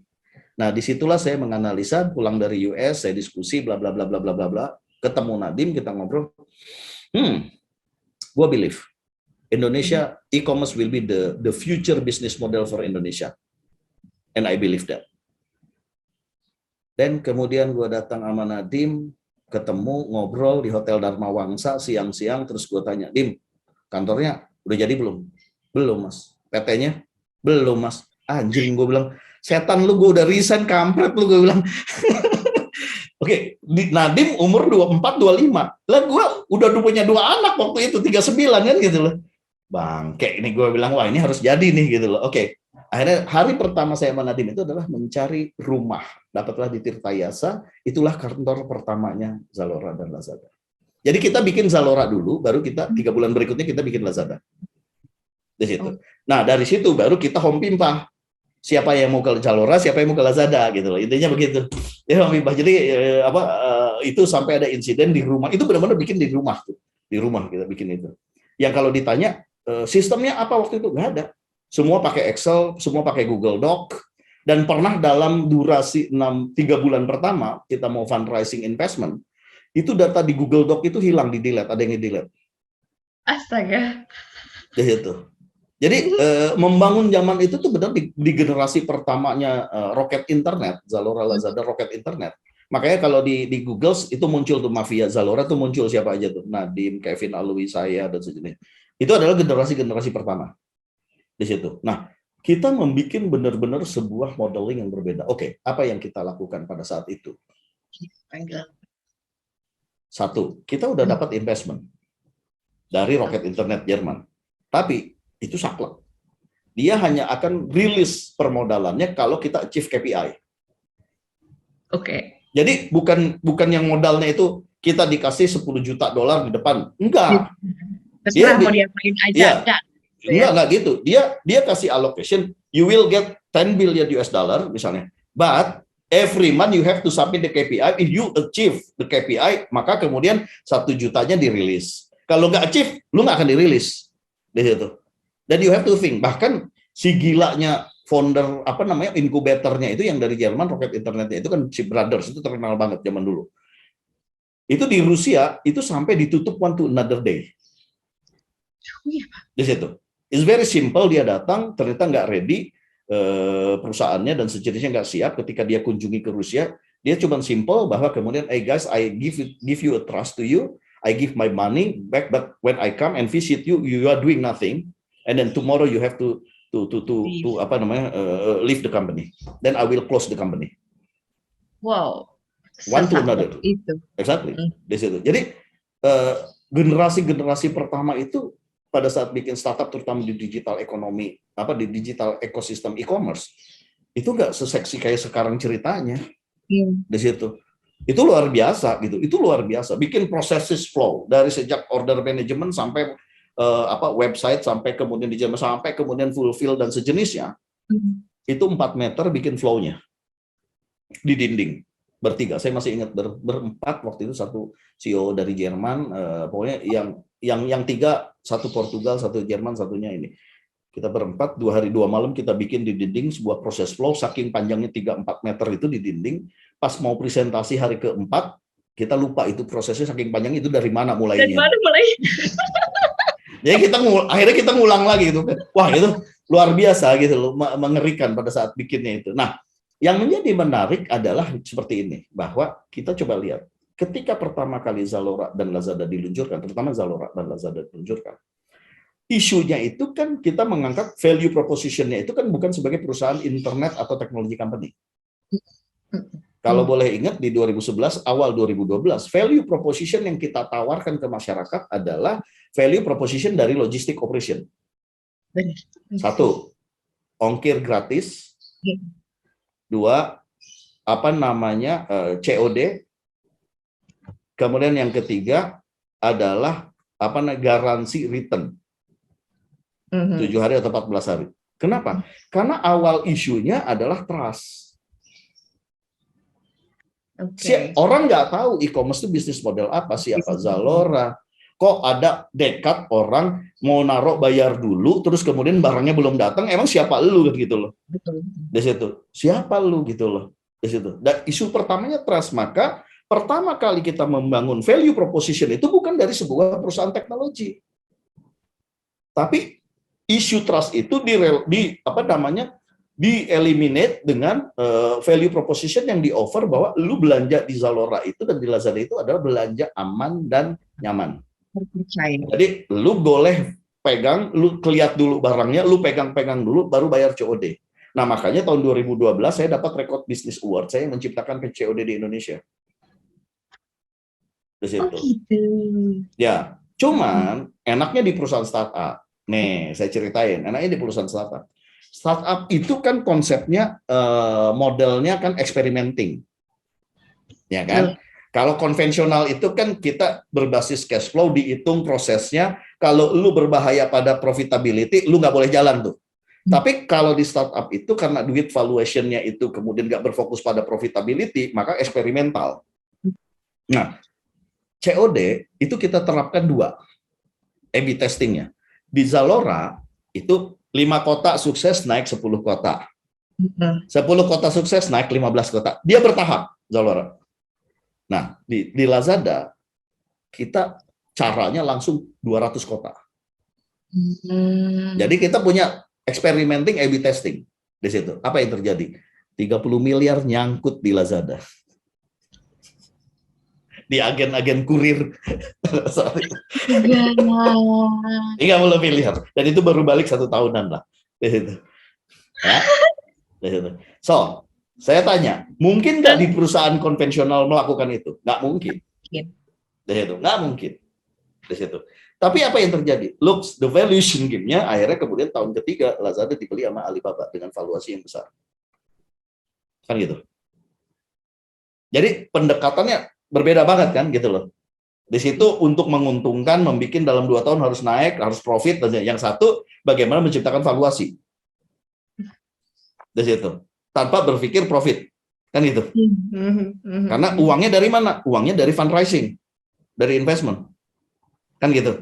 Nah, disitulah saya menganalisa, pulang dari US, saya diskusi bla bla bla bla bla bla bla, ketemu Nadim, kita ngobrol. Gua believe Indonesia e-commerce will be the future business model for Indonesia. And I believe that. Dan kemudian gue datang sama Nadim, ketemu, ngobrol di Hotel Dharma Wangsa siang-siang, terus gue tanya, Dim, kantornya udah jadi belum? Belum, Mas. PT-nya? Belum, Mas. Anjing, gue bilang, setan lu, gue udah resign, kampret lu, gue bilang. Oke, Nadim umur 24, 25. Lah gue udah punya 2 anak waktu itu, 39 kan gitu loh. Bangke, ini gue bilang, wah ini harus jadi nih gitu loh. Oke. Akhirnya hari pertama saya sama Nadim itu adalah mencari rumah. Dapatlah di Tirtayasa, itulah kantor pertamanya Zalora dan Lazada. Jadi kita bikin Zalora dulu, baru kita 3 bulan berikutnya kita bikin Lazada. Di situ. Nah, dari situ baru kita home pimpah. Siapa yang mau ke Zalora, siapa yang mau ke Lazada gitu loh. Intinya begitu. Ya home pimpah. Jadi itu sampai ada insiden di rumah. Itu benar-benar bikin di rumah tuh. Di rumah kita bikin itu. Yang kalau ditanya sistemnya apa waktu itu nggak ada. Semua pakai Excel, semua pakai Google Doc, dan pernah dalam durasi 3 bulan pertama kita mau fundraising investment, itu data di Google Doc itu hilang, di-delete, ada yang di-delete. Astaga. Gitu. Jadi membangun zaman itu tuh benar di generasi pertamanya roket internet, Zalora Lazada roket internet. Makanya kalau di Google itu muncul tuh mafia Zalora tuh muncul siapa aja tuh, Nadim, Kevin Alwi, saya dan sejenis. Itu adalah generasi pertama. Di situ. Nah, kita membuat benar-benar sebuah modeling yang berbeda. Oke, apa yang kita lakukan pada saat itu? 1, kita udah dapat investment dari roket internet Jerman. Tapi itu saklek. Dia hanya akan rilis permodalannya kalau kita achieve KPI. Oke. Jadi bukan yang modalnya itu kita dikasih 10 juta dolar di depan. Enggak. Terserah mau dia main aja. Enggak gitu. Dia kasih allocation, you will get 10 billion US dollar misalnya. But every month you have to submit the KPI. If you achieve the KPI, maka kemudian 1 jutanya dirilis. Kalau nggak achieve, lu nggak akan dirilis. Di situ. Dan you have to think. Bahkan si gilanya founder inkubatornya itu yang dari Jerman, roket internetnya itu kan si Brothers, itu terkenal banget zaman dulu. Itu di Rusia itu sampai ditutup one to another day. Di situ. It's very simple, dia datang, ternyata nggak ready, perusahaannya dan sejenisnya nggak siap. Ketika dia kunjungi ke Rusia, dia cuma simple bahwa kemudian, hey guys, I give you a trust to you, I give my money back, but when I come and visit you, you are doing nothing, and then tomorrow you have to leave the company. Then I will close the company. Wow. One to another. Itu. Exactly. Di situ. Jadi generasi pertama itu pada saat bikin startup terutama di digital ekonomi, di digital ekosistem e-commerce, itu nggak seseksi kayak sekarang ceritanya. Di situ. Itu luar biasa gitu. Itu luar biasa. Bikin processes flow dari sejak order management sampai website sampai kemudian dijamin sampai kemudian fulfill dan sejenisnya. Itu 4 meter bikin flow-nya di dinding. Bertiga, saya masih ingat berempat waktu itu, satu CEO dari Jerman, pokoknya yang tiga, satu Portugal, satu Jerman, satunya ini. Kita berempat, 2 hari 2 malam kita bikin di dinding sebuah proses flow, saking panjangnya 3-4 meter itu di dinding. Pas mau presentasi hari keempat, kita lupa itu prosesnya saking panjang itu dari mana mulainya. Dari mana mulai? Jadi akhirnya kita ngulang lagi gitu. Wah, itu luar biasa gitu loh, mengerikan pada saat bikinnya itu. Nah, yang menjadi menarik adalah seperti ini, bahwa kita coba lihat, ketika pertama kali Zalora dan Lazada diluncurkan, terutama Zalora dan Lazada diluncurkan, isunya itu kan kita mengangkat value proposition-nya itu kan bukan sebagai perusahaan internet atau teknologi company. Kalau boleh ingat di 2011, awal 2012, value proposition yang kita tawarkan ke masyarakat adalah value proposition dari logistic operation. Satu, ongkir gratis. Dua, COD. Kemudian yang ketiga adalah garansi return. 7 hari atau 14 hari. Kenapa? Karena awal isunya adalah trust. Orang nggak tahu e-commerce itu bisnis model apa, siapa Zalora. Kok ada dekat orang mau naruh bayar dulu, terus kemudian barangnya belum datang, emang siapa lu gitu loh. Di situ, siapa lu gitu loh. Di situ. Dan isu pertamanya trust, maka pertama kali kita membangun value proposition itu bukan dari sebuah perusahaan teknologi. Tapi isu trust itu di-eliminate dengan value proposition yang di-offer bahwa lu belanja di Zalora itu dan di Lazada itu adalah belanja aman dan nyaman. Jadi lu boleh pegang, lu lihat dulu barangnya, lu pegang-pegang dulu, baru bayar COD. Nah, makanya tahun 2012 saya dapat Record Business Award, saya menciptakan COD di Indonesia. Di situ. Oh, gitu. Ya, cuman enaknya di perusahaan startup. Nih, saya ceritain, enaknya di perusahaan startup. Startup itu kan konsepnya, modelnya kan experimenting. Ya kan? Kalau konvensional itu kan kita berbasis cash flow, dihitung prosesnya. Kalau lu berbahaya pada profitability, lu nggak boleh jalan tuh. Tapi kalau di startup itu karena duit valuation-nya itu kemudian nggak berfokus pada profitability, maka eksperimental. Nah, COD itu kita terapkan 2, A/B testingnya. Di Zalora itu 5 kota sukses naik 10 kota. 10 kota sukses naik 15 kota. Dia bertahap, Zalora. Nah, di Lazada, kita caranya langsung 200 kota. Jadi kita punya experimenting A/B testing di situ. Apa yang terjadi? 30 miliar nyangkut di Lazada. Di agen-agen kurir. 30 miliar. Dan itu baru balik 1 tahunan lah. Di situ. Ya? Di situ. So, saya tanya, mungkin nggak di perusahaan konvensional melakukan itu? Nggak mungkin. Di situ, nggak mungkin. Di situ. Tapi apa yang terjadi? Looks, the valuation game-nya akhirnya kemudian tahun ketiga Lazada dibeli sama Alibaba dengan valuasi yang besar. Kan gitu. Jadi pendekatannya berbeda banget kan gitu loh. Di situ untuk menguntungkan, membuat dalam 2 tahun harus naik, harus profit. Dan yang satu, bagaimana menciptakan valuasi. Di situ. Tanpa berpikir profit. Kan itu. Karena uangnya dari mana? Uangnya dari fundraising. Dari investment. Kan gitu.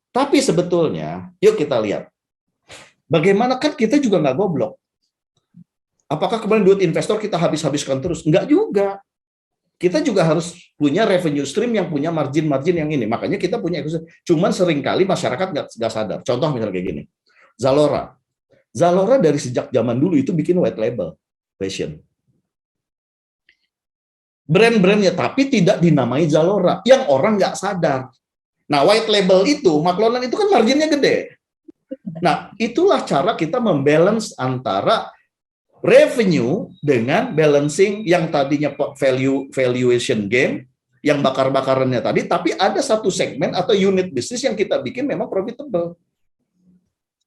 Tapi sebetulnya, yuk kita lihat. Bagaimana kan kita juga nggak goblok. Apakah kemudian duit investor kita habis-habiskan terus? Enggak juga. Kita juga harus punya revenue stream yang punya margin-margin yang ini. Makanya kita punya ekosistem. Cuman seringkali masyarakat nggak sadar. Contoh misalnya kayak gini. Zalora dari sejak zaman dulu itu bikin white label fashion. Brand-brandnya tapi tidak dinamai Zalora. Yang orang nggak sadar. Nah, white label itu, maklonan itu kan marginnya gede. Nah, itulah cara kita membalance antara revenue dengan balancing yang tadinya valuation game, yang bakar-bakarannya tadi, tapi ada satu segmen atau unit bisnis yang kita bikin memang profitable.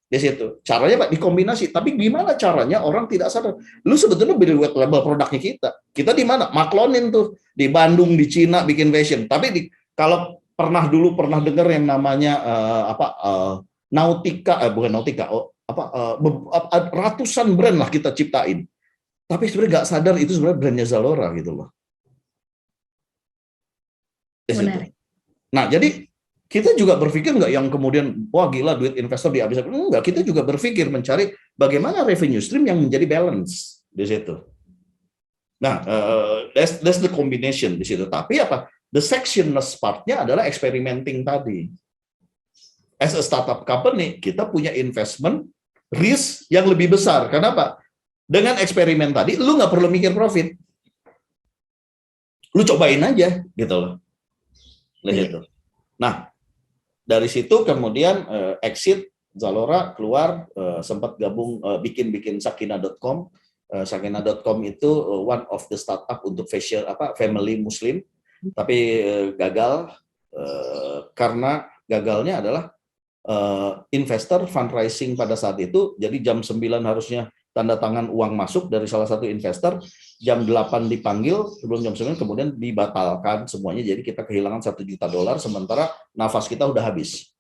Di situ. Caranya Pak dikombinasi, tapi gimana caranya orang tidak sadar. Lu sebetulnya beli white label produknya kita. Kita di mana? Maklonin tuh di Bandung, di Cina bikin fashion. Tapi kalau pernah dengar yang namanya Nautica, bukan Nautica, ratusan brand lah kita ciptain. Tapi sebenarnya nggak sadar itu sebenarnya brandnya Zalora gitu loh. Menarik. Nah, jadi kita juga berpikir nggak yang kemudian, wah gila duit investor dihabiskan. Enggak, kita juga berpikir mencari bagaimana revenue stream yang menjadi balance di situ. Nah, that's the combination di situ. Tapi apa? The sectionless part-nya adalah experimenting tadi. As a startup company, kita punya investment risk yang lebih besar. Kenapa? Dengan eksperimen tadi, lu nggak perlu mikir profit. Lu cobain aja, gitu loh. Nah, dari situ kemudian exit, Zalora keluar, sempat gabung, bikin Sakina.com. Sakina.com itu one of the startup untuk family Muslim, tapi gagal karena gagalnya adalah investor fundraising pada saat itu. Jadi jam 9 harusnya tanda tangan uang masuk dari salah satu investor, jam 8 dipanggil, sebelum jam 9 kemudian dibatalkan semuanya, jadi kita kehilangan $1 juta, sementara nafas kita udah habis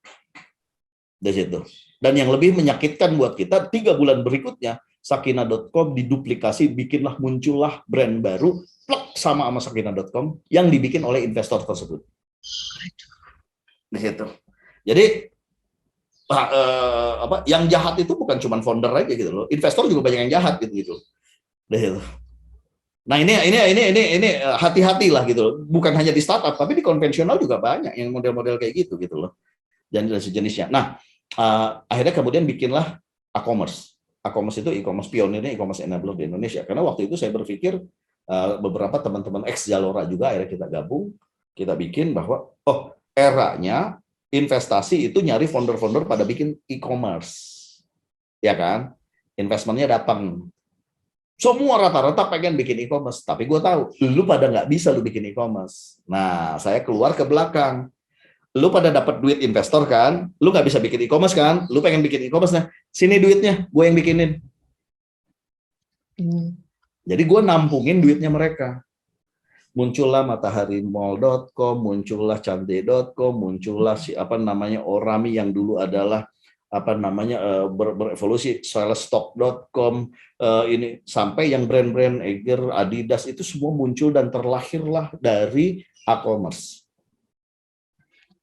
di situ. Dan yang lebih menyakitkan buat kita, 3 bulan berikutnya Sakina.com diduplikasi, muncullah brand baru plek sama Sakina.com yang dibikin oleh investor tersebut di situ. Jadi yang jahat itu bukan cuma founder aja gitu loh, investor juga banyak yang jahat gitu. Nah ini hati-hati lah gitu loh. Bukan hanya di startup, tapi di konvensional juga banyak yang model-model kayak gitu loh, dan sejenisnya. Nah akhirnya kemudian bikinlah e-commerce. E-commerce itu e-commerce pionirnya, e-commerce enabler di Indonesia. Karena waktu itu saya berpikir beberapa teman-teman ex Zalora juga akhirnya kita gabung, kita bikin bahwa eranya investasi itu nyari founder-founder pada bikin e-commerce, ya kan? Investmentnya datang. Semua rata-rata pengen bikin e-commerce, tapi gue tahu lu pada nggak bisa lu bikin e-commerce. Nah, saya keluar ke belakang. Lu pada dapat duit investor kan, lu nggak bisa bikin e-commerce kan, lu pengen bikin e-commerce, nah sini duitnya, gue yang bikinin. Jadi gue nampungin duitnya mereka. Muncullah mataharimall.com, muncullah cande.com, muncullah Orami yang dulu adalah berevolusi, salesstock.com, ini sampai yang brand-brand Eiger, Adidas itu semua muncul dan terlahirlah dari e-commerce.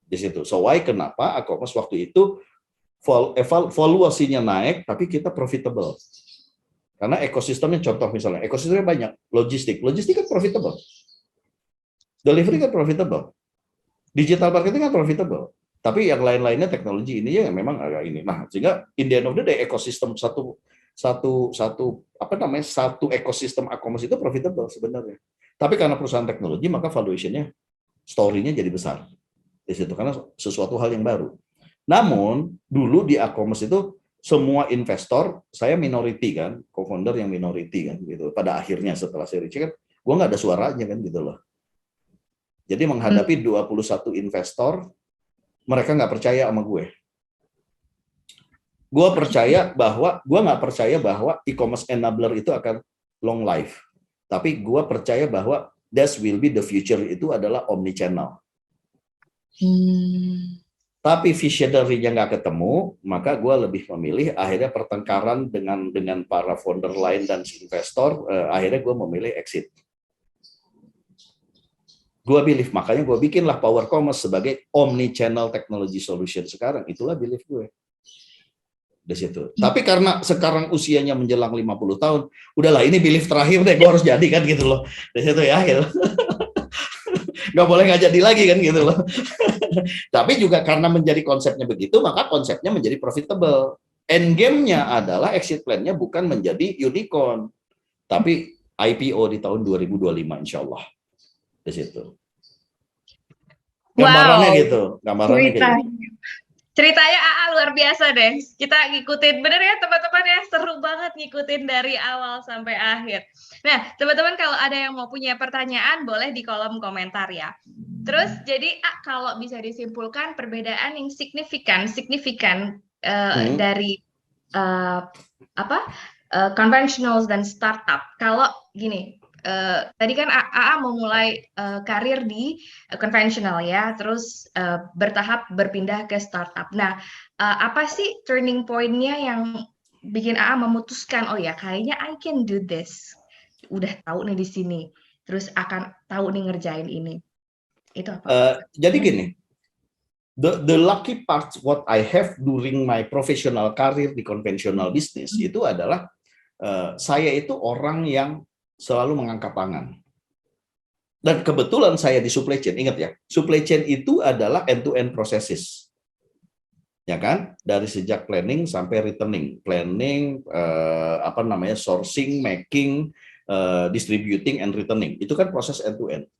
Di situ. So why kenapa e-commerce waktu itu valuasinya naik tapi kita profitable? Karena ekosistemnya, contoh misalnya, ekosistemnya banyak, logistik kan profitable. Delivery kan profitable. Digital marketing kan profitable. Tapi yang lain-lainnya teknologi ini ya memang agak ini. Nah, sehingga in the end of the day ekosistem satu ekosistem e-commerce itu profitable sebenarnya. Tapi karena perusahaan teknologi maka valuation-nya, story-nya jadi besar di situ karena sesuatu hal yang baru. Namun dulu di e-commerce itu semua investor, saya minority kan, co-founder yang minority kan gitu. Pada akhirnya setelah seri C kan, gue nggak ada suaranya kan gitu loh. Jadi menghadapi 21 investor, mereka nggak percaya sama gue. Gue nggak percaya bahwa e-commerce enabler itu akan long life. Tapi gue percaya bahwa that will be the future, itu adalah omnichannel. Tapi visionary-nya nggak ketemu, maka gue lebih memilih akhirnya pertengkaran dengan para founder lain dan investor, akhirnya gue memilih exit. Gue believe, makanya gue bikinlah Power Commerce sebagai omni-channel technology solution sekarang. Itulah belief gue di situ. Tapi karena sekarang usianya menjelang 50 tahun, udahlah ini belief terakhir deh, gue harus jadi kan gitu loh. Di situ ya, gitu. Nggak boleh nggak jadi lagi kan gitu loh. Tapi juga karena menjadi konsepnya begitu, maka konsepnya menjadi profitable. Endgame-nya adalah exit plan-nya bukan menjadi unicorn, tapi IPO di tahun 2025 insya Allah. Di situ. Gambarannya gitu, gambarannya gitu. Ceritanya AA luar biasa deh. Kita ngikutin, bener ya teman-teman ya, seru banget ngikutin dari awal sampai akhir. Nah, teman-teman kalau ada yang mau punya pertanyaan, boleh di kolom komentar ya. Terus, jadi kalau bisa disimpulkan perbedaan yang signifikan dari conventional dan startup. Kalau gini. Tadi kan AA memulai karir di konvensional ya, terus bertahap berpindah ke startup. Nah, apa sih turning point-nya yang bikin AA memutuskan, oh ya kayaknya I can do this. Udah tahu nih di sini. Terus akan tahu nih ngerjain ini. Itu apa? Jadi gini, the lucky part what I have during my professional career di conventional business itu adalah saya itu orang yang selalu mengangkat tangan. Dan kebetulan saya di supply chain, ingat ya, supply chain itu adalah end-to-end processes. Ya kan? Dari sejak planning sampai returning. Planning, sourcing, making, distributing, and returning. Itu kan proses end-to-end.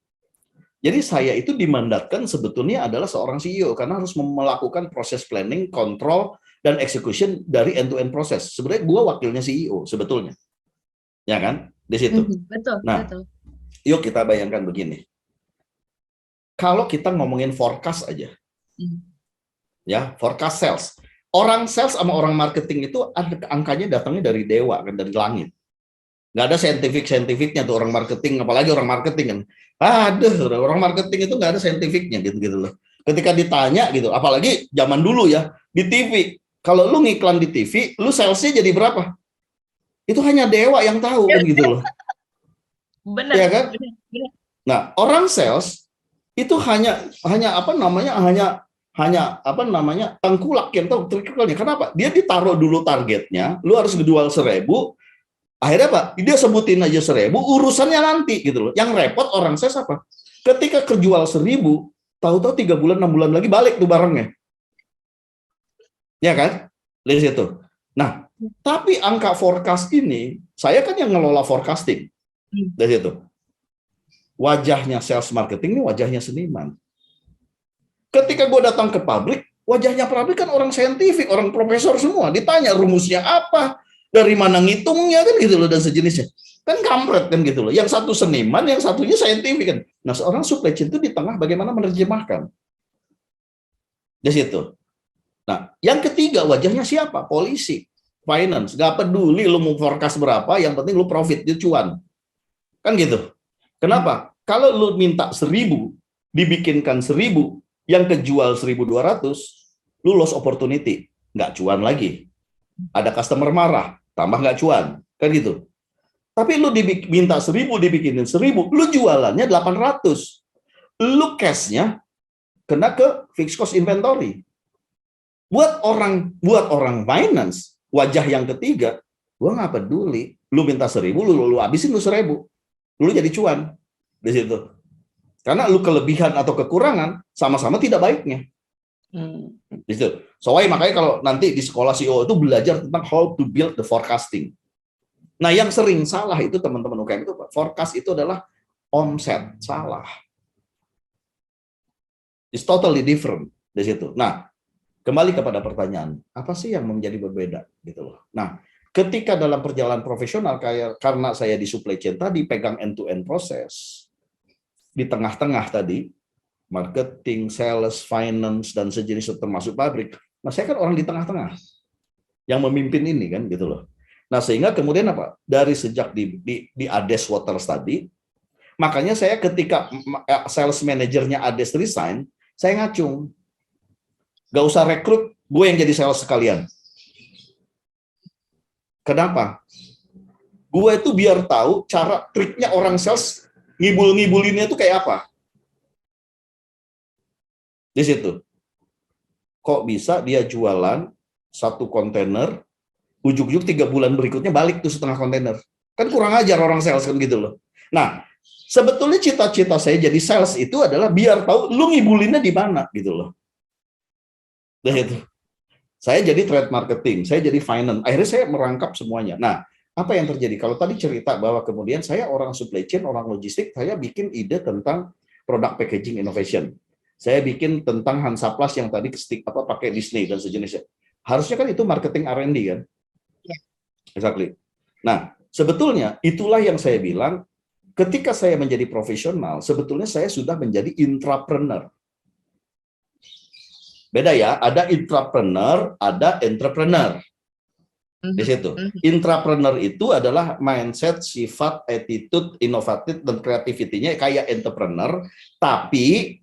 Jadi saya itu dimandatkan sebetulnya adalah seorang CEO karena harus melakukan proses planning, kontrol, dan execution dari end-to-end proses. Sebenarnya gue wakilnya CEO sebetulnya. Ya kan? Di situ. Betul, nah, betul. Yuk kita bayangkan begini. Kalau kita ngomongin forecast aja, ya forecast sales. Orang sales sama orang marketing itu angkanya datangnya dari dewa kan, dari langit. Nggak ada scientificnya tuh orang marketing, apalagi orang marketing kan. Orang marketing itu nggak ada scientificnya gitu loh. Ketika ditanya gitu, apalagi zaman dulu ya di TV. Kalau lu ngiklan di TV, lu salesnya jadi berapa? Itu hanya dewa yang tahu kan gitu loh. Benar. Ya kan? Benar. Nah, orang sales itu hanya tengkulak yang tahu trikikalnya. Kenapa? Dia ditaruh dulu targetnya, lu harus ngejual 1.000. Akhirnya apa? Dia sebutin aja 1.000, urusannya nanti gitu loh. Yang repot orang sales apa? Ketika kejual 1.000, tahu-tahu 3 bulan 6 bulan lagi balik tuh barangnya. Ya kan? Dari situ. Nah, tapi angka forecast ini, saya kan yang ngelola forecasting. Dari situ. Wajahnya sales marketing ini wajahnya seniman. Ketika gue datang ke pabrik, wajahnya pabrik kan orang saintifik, orang profesor semua. Ditanya rumusnya apa, dari mana ngitungnya kan gitu loh dan sejenisnya. Kan kampret kan gitu loh. Yang satu seniman, yang satunya saintifik kan. Nah, seorang supply chain itu di tengah bagaimana menerjemahkan. Di situ. Nah, yang ketiga wajahnya siapa? Polisi, finance. Gak peduli lu mau forecast berapa, yang penting lu profit, dia cuan. Kan gitu. Kenapa? Kalau lu minta 1.000, dibikinkan 1.000, yang kejual 1.200, lu lost opportunity, nggak cuan lagi. Ada customer marah, tambah nggak cuan, kan gitu. Tapi lu minta 1.000, dibikinin 1.000, lu jualannya 800. Lu cash-nya kena ke fixed cost inventory. Buat orang finance, wajah yang ketiga, gua nggak peduli. Lu minta 1.000, lu habisin lu 1.000. Lu jadi cuan di situ. Karena lu kelebihan atau kekurangan sama-sama tidak baiknya. Di situ. Makanya kalau nanti di sekolah CEO itu belajar tentang how to build the forecasting. Nah, yang sering salah itu teman-teman UKM itu, forecast itu adalah omset, salah. It's totally different di situ. Nah, kembali kepada pertanyaan, apa sih yang menjadi berbeda gitu loh. Nah, ketika dalam perjalanan profesional karena saya di supply chain tadi pegang end-to-end proses, di tengah-tengah tadi marketing, sales, finance dan sejenis termasuk pabrik. Nah, saya kan orang di tengah-tengah yang memimpin ini kan gitu loh. Nah, sehingga kemudian apa? Dari sejak di Ades Waters tadi, makanya saya ketika sales manajernya Ades resign, saya ngacung. Gak usah rekrut, gue yang jadi sales sekalian. Kenapa? Gue itu biar tahu cara triknya orang sales ngibul-ngibulinnya itu kayak apa. Di situ. Kok bisa dia jualan 1 kontainer, ujug-ujug 3 bulan berikutnya balik tuh setengah kontainer. Kan kurang ajar orang sales kan gitu loh. Nah, sebetulnya cita-cita saya jadi sales itu adalah biar tahu lu ngibulinnya di mana gitu loh. Di situ. Saya jadi trade marketing, saya jadi finance. Akhirnya saya merangkap semuanya. Nah, apa yang terjadi? Kalau tadi cerita bahwa kemudian saya orang supply chain, orang logistik, saya bikin ide tentang product packaging innovation. Saya bikin tentang Hansaplast yang tadi pakai Disney dan sejenisnya. Harusnya kan itu marketing R&D kan? Yeah. Exactly. Nah, sebetulnya itulah yang saya bilang, ketika saya menjadi profesional, sebetulnya saya sudah menjadi intrapreneur. Beda ya, ada intrapreneur, ada entrepreneur. Di situ. Intrapreneur itu adalah mindset, sifat, attitude, inovatif, dan kreativitinya kayak entrepreneur, tapi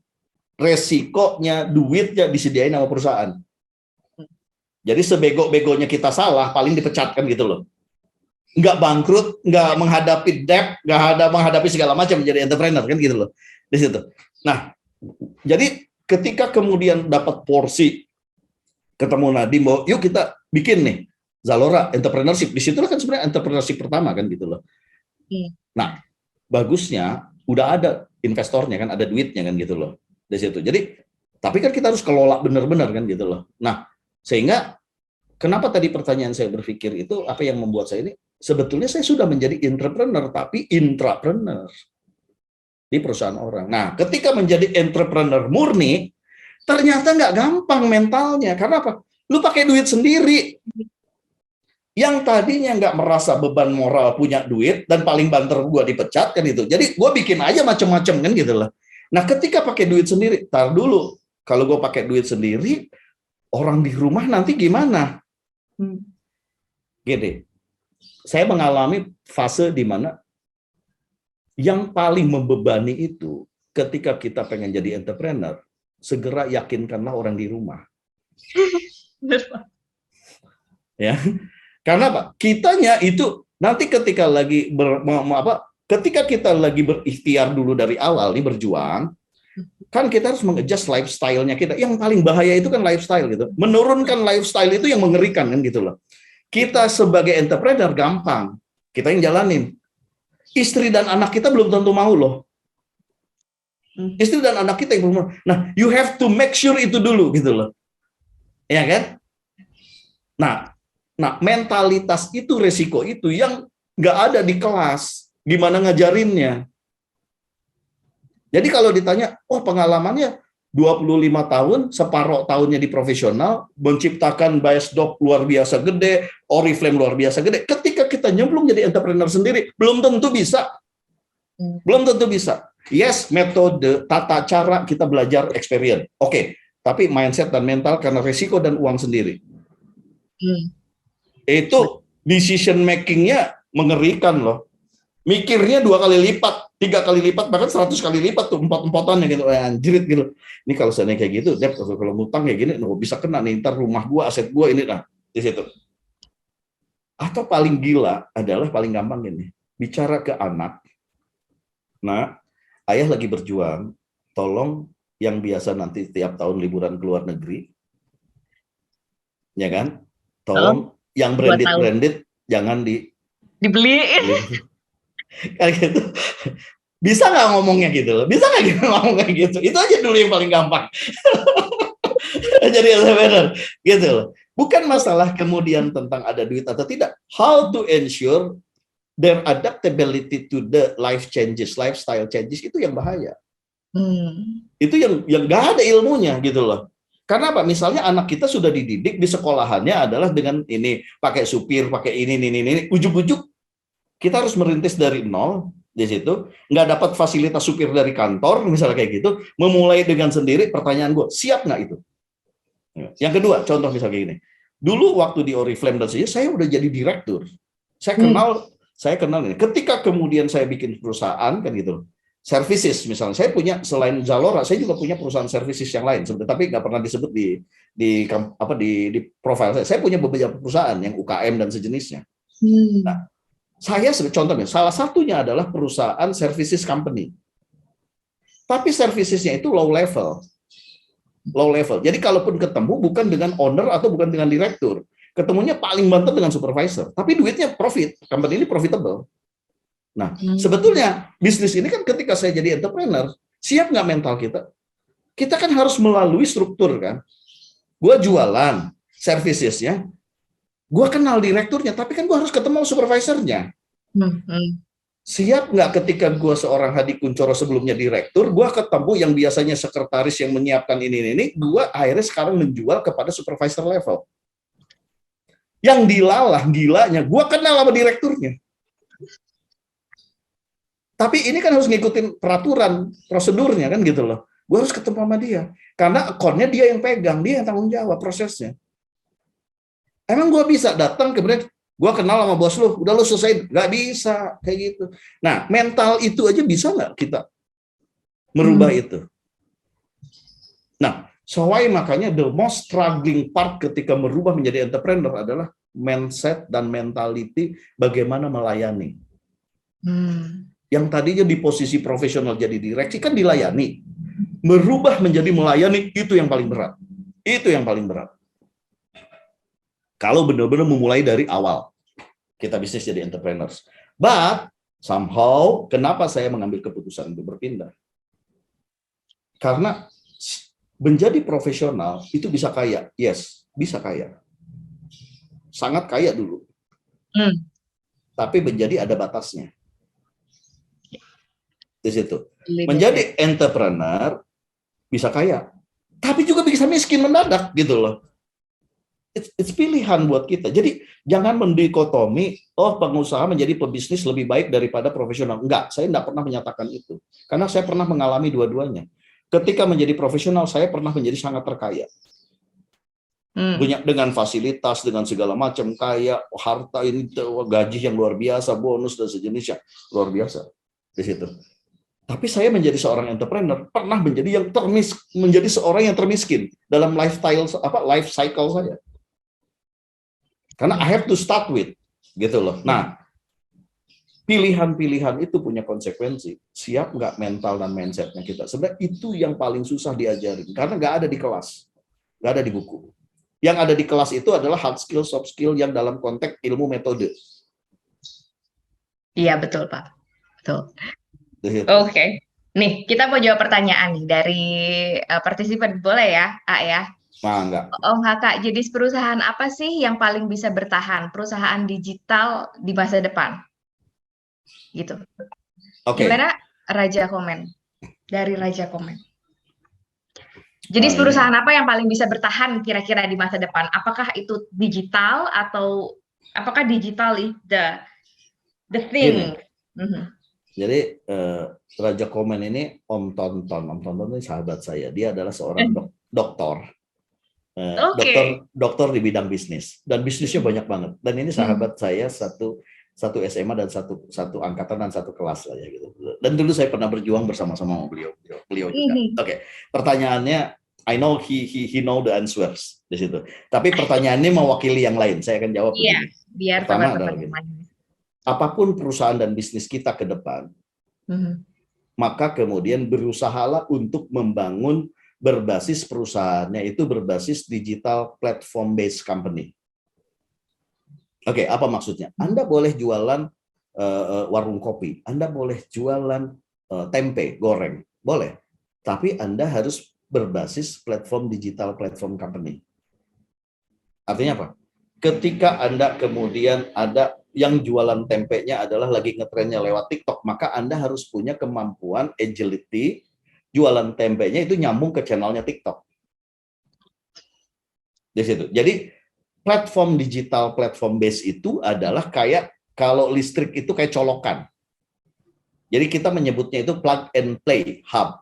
resikonya, duitnya disediain sama perusahaan. Jadi sebego-begonya kita salah, paling dipecatkan gitu loh. Nggak bangkrut, nggak menghadapi debt, nggak ada menghadapi segala macam menjadi entrepreneur kan gitu loh. Di situ. Nah, jadi ketika kemudian dapat porsi, ketemu Nadiem, yuk kita bikin nih Zalora entrepreneurship. Di situ kan sebenarnya entrepreneurship pertama kan gitu loh. Nah, bagusnya udah ada investornya kan, ada duitnya kan gitu loh. Di situ. Jadi, tapi kan kita harus kelola benar-benar kan gitu loh. Nah, sehingga kenapa tadi pertanyaan saya berpikir itu apa yang membuat saya ini sebetulnya saya sudah menjadi entrepreneur tapi intrapreneur di perusahaan orang. Nah, ketika menjadi entrepreneur murni ternyata nggak gampang mentalnya. Karena apa? Lu pakai duit sendiri. Yang tadinya nggak merasa beban moral punya duit dan paling banter gue dipecat kan itu. Jadi gue bikin aja macam-macam kan gitu loh. Nah, ketika pakai duit sendiri, tar dulu. Kalau gue pakai duit sendiri, orang di rumah nanti gimana? Gini, saya mengalami fase di mana yang paling membebani itu ketika kita pengen jadi entrepreneur, segera yakinkanlah orang di rumah. Ya, karena apa? Kitanya itu nanti ketika lagi ketika kita lagi berikhtiar dulu dari awal nih berjuang, kan kita harus mengadjust lifestyle-nya kita. Yang paling bahaya itu kan lifestyle gitu. Menurunkan lifestyle itu yang mengerikan kan gitu loh. Kita sebagai entrepreneur gampang, kita yang jalanin. Istri dan anak kita belum tentu mau loh. Istri dan anak kita yang belum mau. Nah, you have to make sure itu dulu gitu loh. Ya kan? Nah, mentalitas itu, resiko itu yang nggak ada di kelas. Gimana ngajarinnya? Jadi kalau ditanya, oh pengalamannya 25 tahun, separuh tahunnya di profesional, menciptakan Biasdog luar biasa gede, Oriflame luar biasa gede. Ketika kita nyemplung jadi entrepreneur sendiri, belum tentu bisa. Belum tentu bisa. Yes, metode, tata cara kita belajar experience. Oke, tapi mindset dan mental karena risiko dan uang sendiri. Itu decision making-nya mengerikan loh. Mikirnya 2 kali lipat, 3 kali lipat, bahkan 100 kali lipat tuh, empot-empotannya gitu, anjrit gitu. Ini kalau saya kayak gitu, Dep, kalau ngutang kayak gini, bisa kena nih, ntar rumah gua, aset gua ini, nah, di situ. Atau paling gila adalah paling gampang ini, bicara ke anak, nah, ayah lagi berjuang, tolong yang biasa nanti tiap tahun liburan ke luar negeri, ya kan, tolong yang branded, jangan dibeliin. Kayak gitu. Bisa nggak ngomongnya gitu? Bisa nggak gitu ngomongnya gitu? Itu aja dulu yang paling gampang. Jadi benar gitu loh. Bukan masalah kemudian tentang ada duit atau tidak. How to ensure their adaptability to the life changes, lifestyle changes, itu yang bahaya. Itu yang nggak ada ilmunya gitu loh. Karena apa? Misalnya anak kita sudah dididik di sekolahannya adalah dengan ini, pakai supir, pakai ini. Ujuk-ujuk kita harus merintis dari nol di situ, nggak dapat fasilitas supir dari kantor, misalnya kayak gitu, memulai dengan sendiri. Pertanyaan gue, siap nggak itu? Yang kedua, contoh misalnya gini, dulu waktu di Oriflame dan saya udah jadi direktur, saya kenal ini. Ketika kemudian saya bikin perusahaan kan gitu, services misalnya, saya punya selain Zalora, saya juga punya perusahaan services yang lain, tapi nggak pernah disebut di profile saya. Saya punya beberapa perusahaan yang UKM dan sejenisnya. Nah, saya contohnya, salah satunya adalah perusahaan services company. Tapi servicesnya itu low level. Jadi kalaupun ketemu bukan dengan owner atau bukan dengan direktur. Ketemunya paling banter dengan supervisor. Tapi duitnya profit. Company ini profitable. Nah, sebetulnya bisnis ini kan ketika saya jadi entrepreneur, siap nggak mental kita? Kita kan harus melalui struktur kan. Gue jualan servicesnya, gue kenal direkturnya, tapi kan gue harus ketemu supervisornya. Siap nggak ketika gue seorang Hadi Kuncoro sebelumnya direktur, gue ketemu yang biasanya sekretaris yang menyiapkan ini, gue akhirnya sekarang menjual kepada supervisor level. Yang dilalah, gilanya, gue kenal sama direkturnya. Tapi ini kan harus ngikutin peraturan, prosedurnya kan gitu loh. Gue harus ketemu sama dia. Karena account-nya dia yang pegang, dia yang tanggung jawab prosesnya. Emang gue bisa datang kemudian gue kenal sama bos lu, udah lu selesai, nggak bisa kayak gitu. Nah, mental itu aja bisa nggak kita merubah itu? Nah, So why makanya the most struggling part ketika merubah menjadi entrepreneur adalah mindset dan mentality bagaimana melayani. Yang tadinya di posisi profesional jadi direksi kan dilayani. Merubah menjadi melayani itu yang paling berat. Itu yang paling berat. Kalau benar-benar memulai dari awal kita bisnis jadi entrepreneurs. But somehow kenapa saya mengambil keputusan untuk berpindah? Karena menjadi profesional itu bisa kaya, yes, bisa kaya, sangat kaya dulu. Tapi menjadi ada batasnya. Di situ. Menjadi entrepreneur bisa kaya, tapi juga bisa miskin mendadak gitu loh. It's pilihan buat kita. Jadi jangan mendikotomi, oh pengusaha menjadi pebisnis lebih baik daripada profesional. Enggak, saya enggak pernah menyatakan itu. Karena saya pernah mengalami dua-duanya. Ketika menjadi profesional, saya pernah menjadi sangat terkaya. Banyak dengan fasilitas, dengan segala macam, kaya, harta ini, gaji yang luar biasa, bonus dan sejenisnya, luar biasa di situ. Tapi saya menjadi seorang entrepreneur, pernah menjadi menjadi seorang yang termiskin dalam life cycle saya. Karena I have to start with, gitu loh. Nah, pilihan-pilihan itu punya konsekuensi. Siap nggak mental dan mindsetnya kita? Sebenarnya itu yang paling susah diajarin. Karena nggak ada di kelas. Nggak ada di buku. Yang ada di kelas itu adalah hard skill, soft skill yang dalam konteks ilmu metode. Iya, betul, Pak. Betul. Oke. Nih, kita mau jawab pertanyaan nih dari partisipan. Boleh ya, A ya? Enggak. Om Haka, jenis perusahaan apa sih yang paling bisa bertahan? Perusahaan digital di masa depan? Gitu. Gimana Raja komen? Dari Raja komen. Jadi perusahaan apa yang paling bisa bertahan kira-kira di masa depan? Apakah itu digital atau apakah digital is the thing? Jadi Raja komen ini Om Tonton ini sahabat saya. Dia adalah seorang dokter. Dokter di bidang bisnis dan bisnisnya banyak banget. Dan ini sahabat saya satu SMA dan satu angkatan dan satu kelas lah ya gitu. Dan dulu saya pernah berjuang bersama-sama sama beliau juga. Oke. Pertanyaannya, I know he know the answers di situ. Tapi pertanyaannya mewakili yang lain. Saya akan jawab begini. Biar pertama adalah gini. Apapun perusahaan dan bisnis kita ke depan, maka kemudian berusahalah untuk membangun berbasis perusahaannya itu berbasis digital platform based company. Oke, apa maksudnya? Anda boleh jualan warung kopi, Anda boleh jualan tempe goreng, boleh. Tapi Anda harus berbasis platform digital platform company. Artinya apa? Ketika Anda kemudian ada yang jualan tempenya adalah lagi ngetrennya lewat TikTok, maka Anda harus punya kemampuan agility, jualan tempenya itu nyambung ke channelnya TikTok. Di situ. Jadi platform digital, platform base itu adalah kayak kalau listrik itu kayak colokan. Jadi kita menyebutnya itu plug and play hub.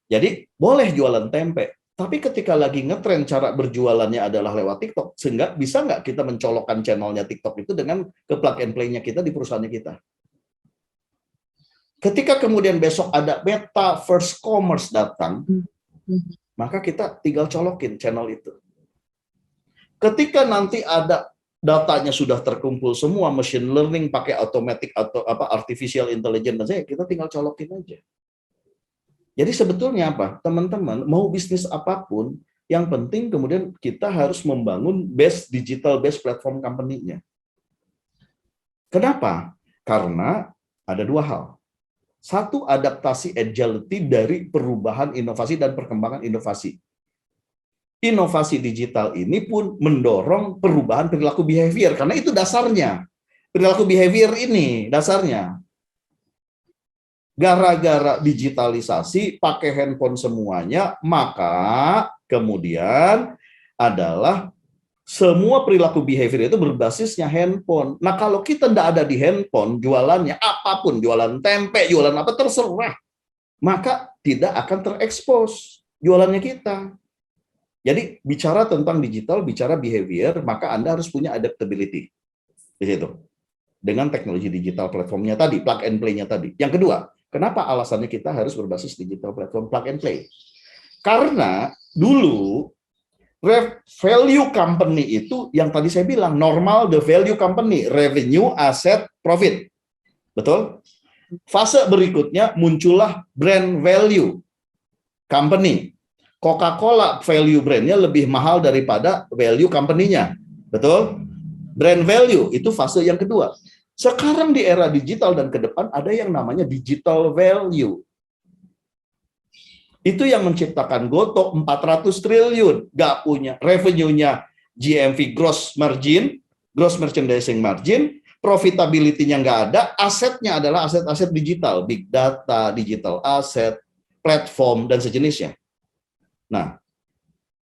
Jadi boleh jualan tempe, tapi ketika lagi ngetren cara berjualannya adalah lewat TikTok, sehingga bisa nggak kita mencolokkan channelnya TikTok itu dengan ke plug and play-nya kita di perusahaannya kita. Ketika kemudian besok ada metaverse commerce datang, maka kita tinggal colokin channel itu. Ketika nanti ada datanya sudah terkumpul semua, machine learning pakai automatic atau artificial intelligence saja, kita tinggal colokin aja. Jadi sebetulnya apa? Teman-teman mau bisnis apapun, yang penting kemudian kita harus membangun digital based platform company-nya. Kenapa? Karena ada dua hal. Satu, adaptasi agility dari perubahan inovasi dan perkembangan inovasi. Inovasi digital ini pun mendorong perubahan perilaku behavior, karena itu dasarnya. Perilaku behavior ini dasarnya. Gara-gara digitalisasi, pakai handphone semuanya, maka kemudian adalah semua perilaku behavior itu berbasisnya handphone. Nah, kalau kita tidak ada di handphone, jualannya apapun, jualan tempe, jualan apa, terserah. Maka tidak akan terekspos jualannya kita. Jadi bicara tentang digital, bicara behavior, maka Anda harus punya adaptability di situ. Dengan teknologi digital platformnya tadi, plug and play-nya tadi. Yang kedua, kenapa alasannya kita harus berbasis digital platform plug and play? Karena dulu value company itu yang tadi saya bilang, normal the value company, revenue, asset, profit. Betul? Fase berikutnya muncullah brand value company. Coca-Cola value brandnya lebih mahal daripada value company-nya. Betul? Brand value itu fase yang kedua. Sekarang di era digital dan ke depan ada yang namanya digital value. Itu yang menciptakan Gotoh 400 triliun, nggak punya revenue-nya GMV gross margin, gross merchandising margin, profitability-nya nggak ada, asetnya adalah aset-aset digital, big data, digital asset, platform, dan sejenisnya. Nah,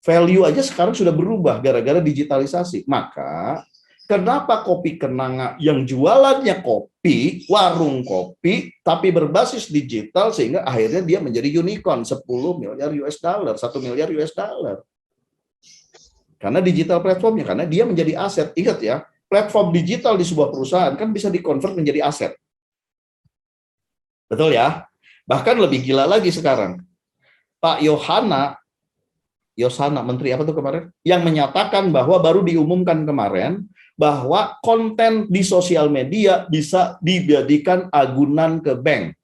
value aja sekarang sudah berubah gara-gara digitalisasi. Maka kenapa Kopi Kenanga yang jualannya kopi, warung kopi, tapi berbasis digital sehingga akhirnya dia menjadi unicorn 10 miliar US dollar, 1 miliar US dollar. Karena digital platformnya, karena dia menjadi aset. Ingat ya, platform digital di sebuah perusahaan kan bisa dikonvert menjadi aset. Betul ya? Bahkan lebih gila lagi sekarang. Pak Yosana, menteri apa tuh kemarin? Yang menyatakan bahwa baru diumumkan kemarin, bahwa konten di sosial media bisa dijadikan agunan ke bank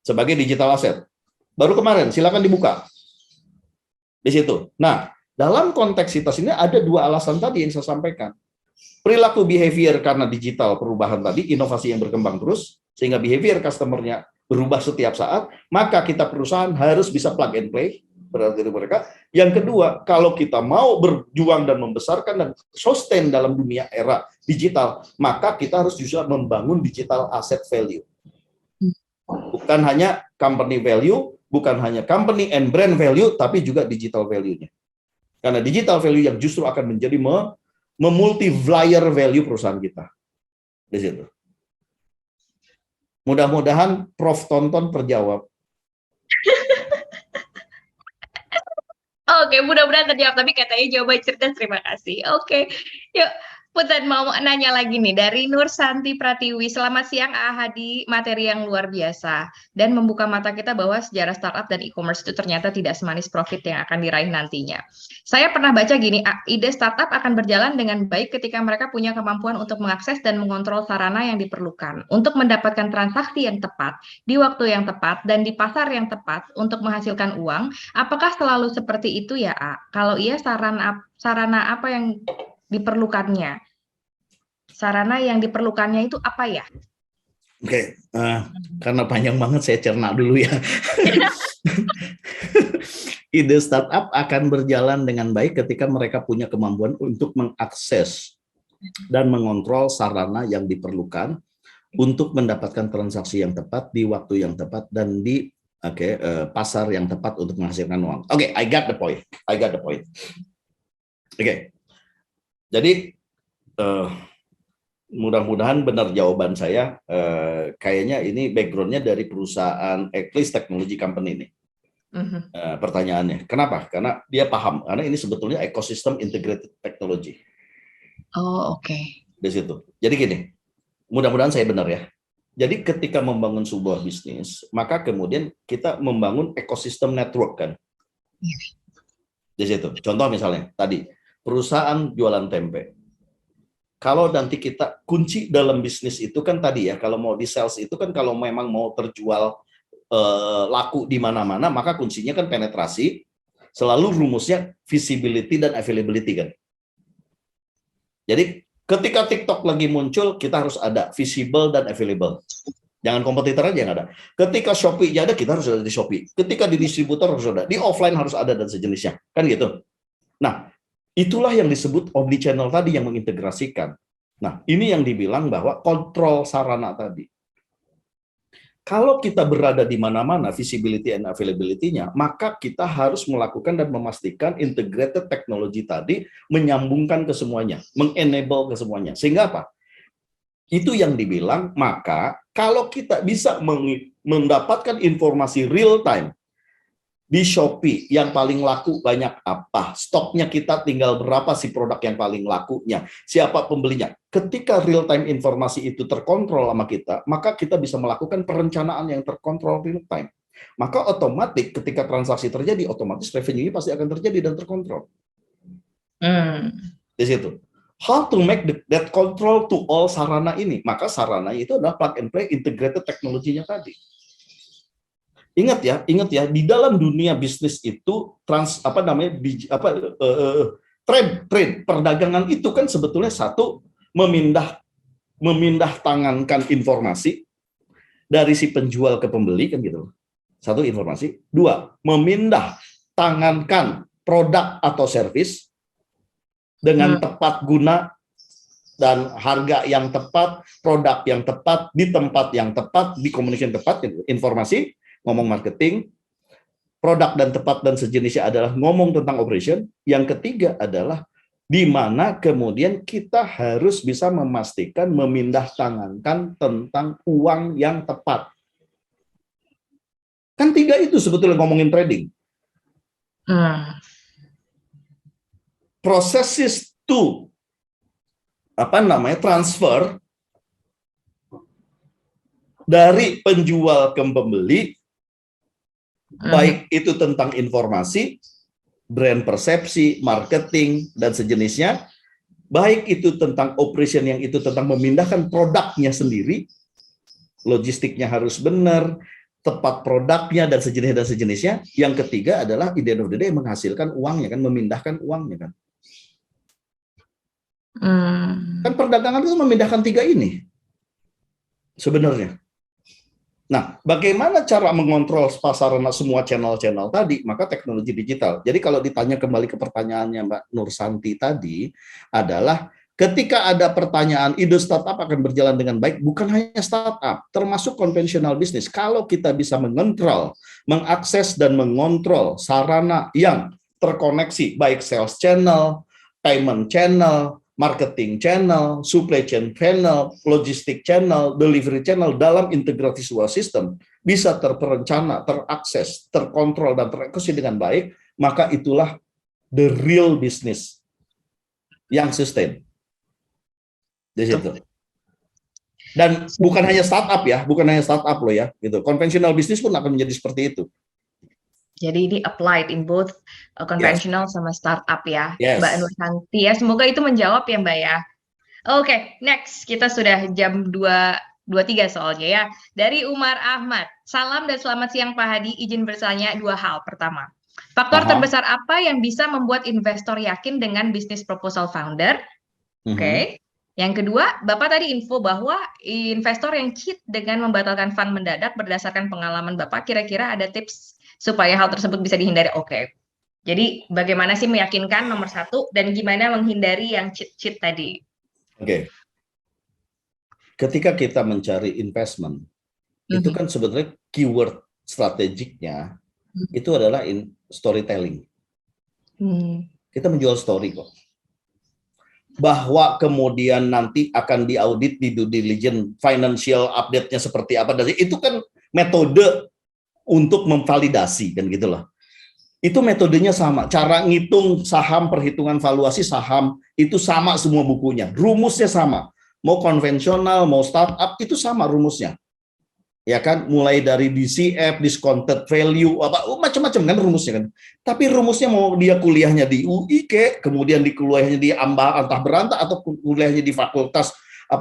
sebagai digital asset. Baru kemarin, silakan dibuka di situ. Nah, dalam konteksitas ini ada dua alasan tadi yang saya sampaikan. Perilaku behavior karena digital perubahan tadi, inovasi yang berkembang terus, sehingga behavior customer-nya berubah setiap saat, maka kita perusahaan harus bisa plug and play berarti mereka. Yang kedua, kalau kita mau berjuang dan membesarkan dan sustain dalam dunia era digital, maka kita harus juga membangun digital asset value. Bukan hanya company value, bukan hanya company and brand value, tapi juga digital value-nya. Karena digital value yang justru akan menjadi memultiplier value perusahaan kita. Di situ. Mudah-mudahan Prof tonton terjawab. Oke, mudah-mudahan terjawab. Tapi katanya jawaban cerdas, terima kasih. Oke, yuk. Punten mau nanya lagi nih dari Nur Santi Pratiwi. Selamat siang Hadi, materi yang luar biasa dan membuka mata kita bahwa sejarah startup dan e-commerce itu ternyata tidak semanis profit yang akan diraih nantinya. Saya pernah baca gini, ide startup akan berjalan dengan baik ketika mereka punya kemampuan untuk mengakses dan mengontrol sarana yang diperlukan untuk mendapatkan transaksi yang tepat di waktu yang tepat dan di pasar yang tepat untuk menghasilkan uang. Apakah selalu seperti itu ya, A? Kalau iya, sarana apa yang diperlukannya? Sarana yang diperlukannya itu apa ya? Oke, karena panjang banget saya cerna dulu ya. Ide startup akan berjalan dengan baik ketika mereka punya kemampuan untuk mengakses dan mengontrol sarana yang diperlukan untuk mendapatkan transaksi yang tepat di waktu yang tepat dan di pasar yang tepat untuk menghasilkan uang. Oke, I got the point. Oke. Jadi mudah-mudahan benar jawaban saya. Kayaknya ini background-nya dari perusahaan Eclipse Technology Company ini. Pertanyaannya, kenapa? Karena dia paham, karena ini sebetulnya ekosistem integrated technology. Oh, oke. Di situ. Jadi gini, mudah-mudahan saya benar ya. Jadi ketika membangun sebuah bisnis, maka kemudian kita membangun ekosistem network kan. Di situ. Contoh misalnya tadi perusahaan jualan tempe. Kalau nanti kita kunci dalam bisnis itu kan tadi ya, kalau mau di sales itu kan kalau memang mau terjual laku di mana-mana, maka kuncinya kan penetrasi. Selalu rumusnya visibility dan availability kan. Jadi ketika TikTok lagi muncul, kita harus ada visible dan available. Jangan kompetitor aja yang ada. Ketika Shopee ada, kita harus ada di Shopee. Ketika di distributor harus ada, di offline harus ada dan sejenisnya. Kan gitu. Nah, itulah yang disebut omnichannel tadi yang mengintegrasikan. Nah, ini yang dibilang bahwa kontrol sarana tadi. Kalau kita berada di mana-mana, visibility and availability-nya, maka kita harus melakukan dan memastikan integrated technology tadi menyambungkan ke semuanya, mengenable ke semuanya. Sehingga apa? Itu yang dibilang, maka kalau kita bisa mendapatkan informasi real time, di Shopee yang paling laku banyak apa, stoknya kita tinggal berapa sih produk yang paling lakunya, siapa pembelinya. Ketika real time informasi itu terkontrol sama kita, maka kita bisa melakukan perencanaan yang terkontrol real time. Maka otomatis ketika transaksi terjadi, otomatis revenue-nya pasti akan terjadi dan terkontrol. Di situ. How to make that control to all sarana ini? Maka sarana itu adalah plug and play integrated teknologinya tadi. Ingat ya, di dalam dunia bisnis itu trade perdagangan itu kan sebetulnya satu memindah tangankan informasi dari si penjual ke pembeli kan gitu. Satu informasi, dua memindah tangankan produk atau servis dengan tepat guna dan harga yang tepat, produk yang tepat, di tempat yang tepat, di komunikasi yang tepat, informasi, ngomong marketing, produk dan tepat dan sejenisnya adalah ngomong tentang operation. Yang ketiga adalah di mana kemudian kita harus bisa memastikan memindah tangankan tentang uang yang tepat. Kan tiga itu sebetulnya ngomongin trading. Processes to transfer dari penjual ke pembeli, baik itu tentang informasi, brand persepsi, marketing dan sejenisnya, baik itu tentang operation yang itu tentang memindahkan produknya sendiri, logistiknya harus benar, tepat produknya dan sejenisnya. Yang ketiga adalah at the end of the day menghasilkan uangnya kan, memindahkan uangnya kan. Kan perdagangan itu memindahkan tiga ini sebenarnya. Nah, bagaimana cara mengontrol pasaran semua channel-channel tadi? Maka teknologi digital. Jadi kalau ditanya kembali ke pertanyaannya Mbak Nur Santi tadi adalah ketika ada pertanyaan ide startup akan berjalan dengan baik, bukan hanya startup, termasuk konvensional bisnis. Kalau kita bisa mengontrol, mengakses dan mengontrol sarana yang terkoneksi, baik sales channel, payment channel, marketing channel, supply chain channel, logistik channel, delivery channel dalam integrasi sebuah sistem bisa terperencana, terakses, terkontrol dan tereksekusi dengan baik, maka itulah the real business yang sustain. Di situ. Dan bukan hanya startup ya, bukan hanya startup loh ya, gitu. Konvensional bisnis pun akan menjadi seperti itu. Jadi ini applied in both conventional sama startup ya, Yes. Mbak Nur Santi ya. Semoga itu menjawab ya Mbak ya. Oke, next kita sudah jam 2.23 soalnya ya. Dari Umar Ahmad, salam dan selamat siang Pak Hadi. Izin bertanya dua hal. Pertama, faktor terbesar apa yang bisa membuat investor yakin dengan bisnis proposal founder? Oke. Yang kedua, Bapak tadi info bahwa investor yang cheat dengan membatalkan fund mendadak berdasarkan pengalaman Bapak, kira-kira ada tips supaya hal tersebut bisa dihindari. Oke. Jadi bagaimana sih meyakinkan nomor satu dan gimana menghindari yang cheat tadi? Oke. Ketika kita mencari investment, itu kan sebenarnya keyword strategiknya itu adalah storytelling. Kita menjual story kok. Bahwa kemudian nanti akan diaudit di due diligence, financial update-nya seperti apa, dan itu kan metode untuk memvalidasi kan gitulah. Itu metodenya sama, cara ngitung saham, perhitungan valuasi saham itu sama semua bukunya, rumusnya sama. Mau konvensional, mau startup itu sama rumusnya. Ya kan, mulai dari DCF, discounted value, macam-macam kan rumusnya kan. Tapi rumusnya mau dia kuliahnya di UI kemudian di kuliahnya di antah berantah atau kuliahnya di fakultas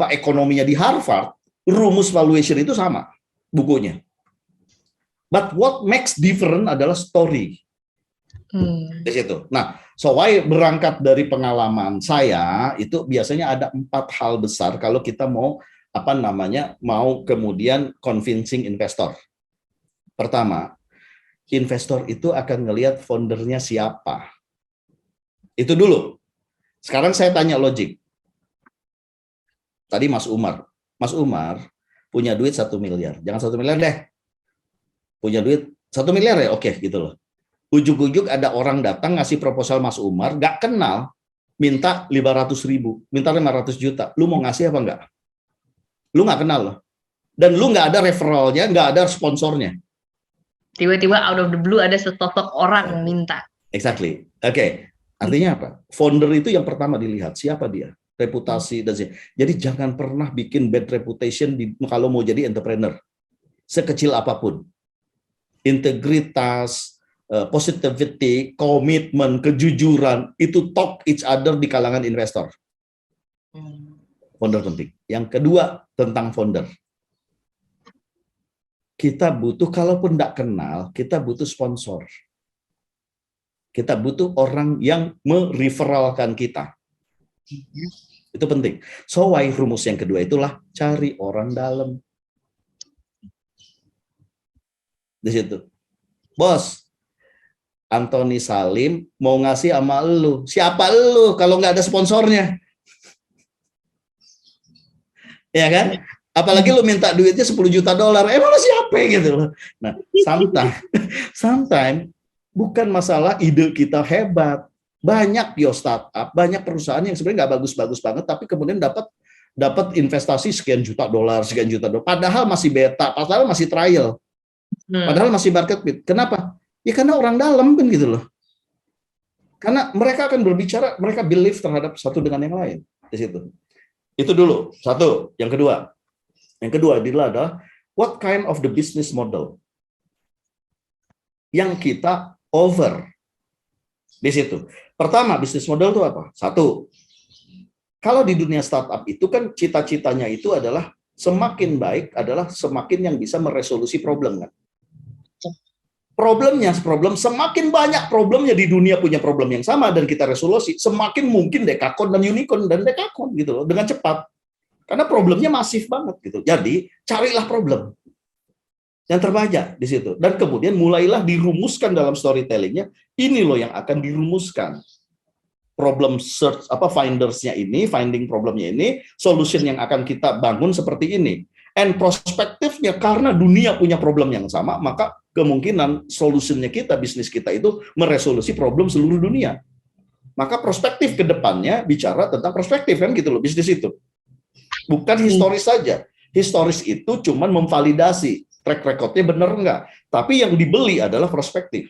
ekonominya di Harvard, rumus valuation itu sama bukunya. But what makes different adalah story. Di situ. Nah, so why berangkat dari pengalaman saya itu biasanya ada 4 hal besar kalau kita mau mau kemudian convincing investor. Pertama, investor itu akan ngelihat foundernya siapa. Itu dulu. Sekarang saya tanya logik. Tadi Mas Umar punya duit 1 miliar. Jangan 1 miliar deh. Punya duit 1 miliar ya, oke gitu loh. Ujuk-ujuk ada orang datang ngasih proposal Mas Umar, nggak kenal, minta 500.000, minta 500 juta. Lu mau ngasih apa enggak? Lu nggak kenal loh. Dan lu nggak ada referralnya, nggak ada sponsornya. Tiba-tiba out of the blue ada setosok orang yang minta. Exactly. Oke. Artinya apa? Founder itu yang pertama dilihat, siapa dia? Reputasi dan jadi jangan pernah bikin bad reputation kalau mau jadi entrepreneur. Sekecil apapun. integritas, positivity, komitmen, kejujuran, itu talk each other di kalangan investor. Founder penting. Yang kedua, tentang founder. Kita butuh, kalaupun tidak kenal, kita butuh sponsor. Kita butuh orang yang mereferalkan kita. Itu penting. So why rumus yang kedua itulah cari orang dalam. Di situ. Bos, Anthony Salim mau ngasih sama lu. Siapa lu kalau nggak ada sponsornya? Ya kan? Apalagi lu minta duitnya 10 juta dolar. Emang lu siapa gitu loh. Nah, sometimes bukan masalah ide kita hebat. Banyak startup, banyak perusahaan yang sebenarnya nggak bagus-bagus banget, tapi kemudian dapat investasi sekian juta dolar. Padahal masih beta, padahal masih trial. Padahal masih market fit. Kenapa? Ya karena orang dalam kan gitu loh. Karena mereka akan berbicara, mereka believe terhadap satu dengan yang lain di situ. Itu dulu, satu. Yang kedua adalah what kind of the business model yang kita over di situ. Pertama, business model itu apa? Satu, kalau di dunia startup itu kan cita-citanya itu adalah semakin baik adalah semakin yang bisa meresolusi problem kan. Problem semakin banyak problemnya di dunia punya problem yang sama dan kita resolusi, semakin mungkin dekakon dan unicorn dan dekakon gitu loh dengan cepat. Karena problemnya masif banget gitu. Jadi, carilah problem yang terbanyak di situ dan kemudian mulailah dirumuskan dalam storytellingnya. Ini loh yang akan dirumuskan. Problem search findersnya ini, finding problemnya ini, solution yang akan kita bangun seperti ini. And perspektifnya karena dunia punya problem yang sama, maka kemungkinan solusinya kita, bisnis kita itu meresolusi problem seluruh dunia. Maka perspektif ke depannya bicara tentang perspektif kan gitu loh, bisnis itu. Bukan historis saja. Historis itu cuma memvalidasi track record-nya benar enggak. Tapi yang dibeli adalah perspektif.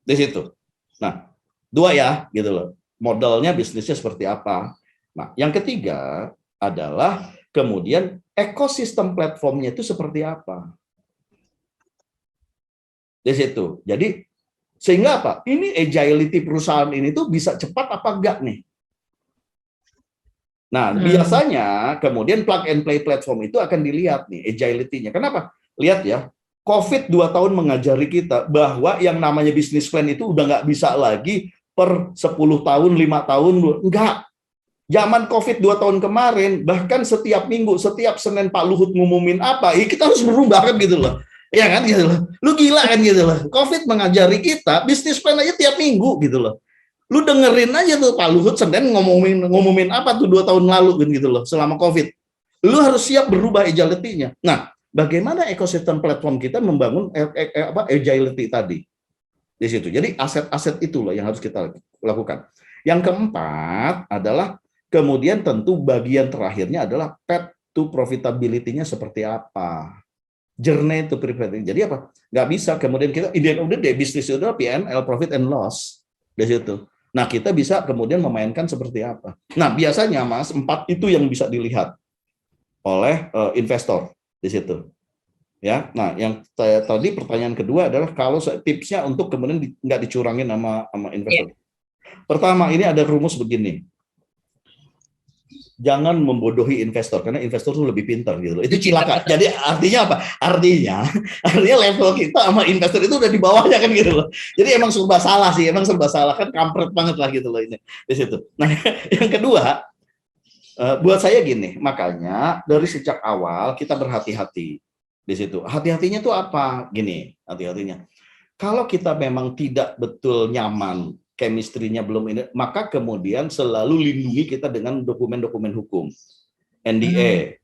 Di situ. Nah, dua ya gitu loh. Modelnya bisnisnya seperti apa. Nah, yang ketiga adalah kemudian ekosistem platformnya itu seperti apa. Di situ. Jadi sehingga apa? Ini agility perusahaan ini tuh bisa cepat apa enggak nih? Nah, biasanya kemudian plug and play platform itu akan dilihat nih agility-nya. Kenapa? Lihat ya, COVID 2 tahun mengajari kita bahwa yang namanya business plan itu udah nggak bisa lagi per 10 tahun, 5 tahun, enggak. Zaman COVID 2 tahun kemarin, bahkan setiap minggu, setiap Senin Pak Luhut ngumumin apa, ya kita harus berubah kan gitu loh. Ya kan gitu loh. Lu gila kan gitu loh. COVID mengajari kita bisnis plan aja tiap minggu gitu loh. Lu dengerin aja tuh Pak Luhut Senin ngumumin apa tuh 2 tahun lalu kan gitu loh selama COVID. Lu harus siap berubah agility-nya. Nah, bagaimana ekosistem platform kita membangun agility tadi di situ. Jadi aset-aset itu loh yang harus kita lakukan. Yang keempat adalah kemudian tentu bagian terakhirnya adalah path to profitability-nya seperti apa. Journey to profitability. Jadi apa? Nggak bisa kemudian kita ide bisnis itu adalah P&L, profit and loss di situ. Nah, kita bisa kemudian memainkan seperti apa. Nah, biasanya Mas, 4 itu yang bisa dilihat oleh investor di situ. Ya. Nah, yang tadi pertanyaan kedua adalah kalau tipsnya untuk kemudian nggak dicurangin sama investor. Yeah. Pertama, ini ada rumus begini. Jangan membodohi investor karena investor itu lebih pintar gitu. Itu cilaka. Jadi artinya apa? Artinya level kita sama investor itu udah di bawahnya kan gitu loh. Jadi emang serba salah sih, kan kampret banget lah gitu loh ini di situ. Nah, yang kedua buat saya gini, makanya dari sejak awal kita berhati-hati di situ. Hati-hatinya tuh apa? Gini, hati-hatinya. Kalau kita memang tidak betul nyaman chemistry-nya belum ini, maka kemudian selalu lindungi kita dengan dokumen-dokumen hukum. NDA,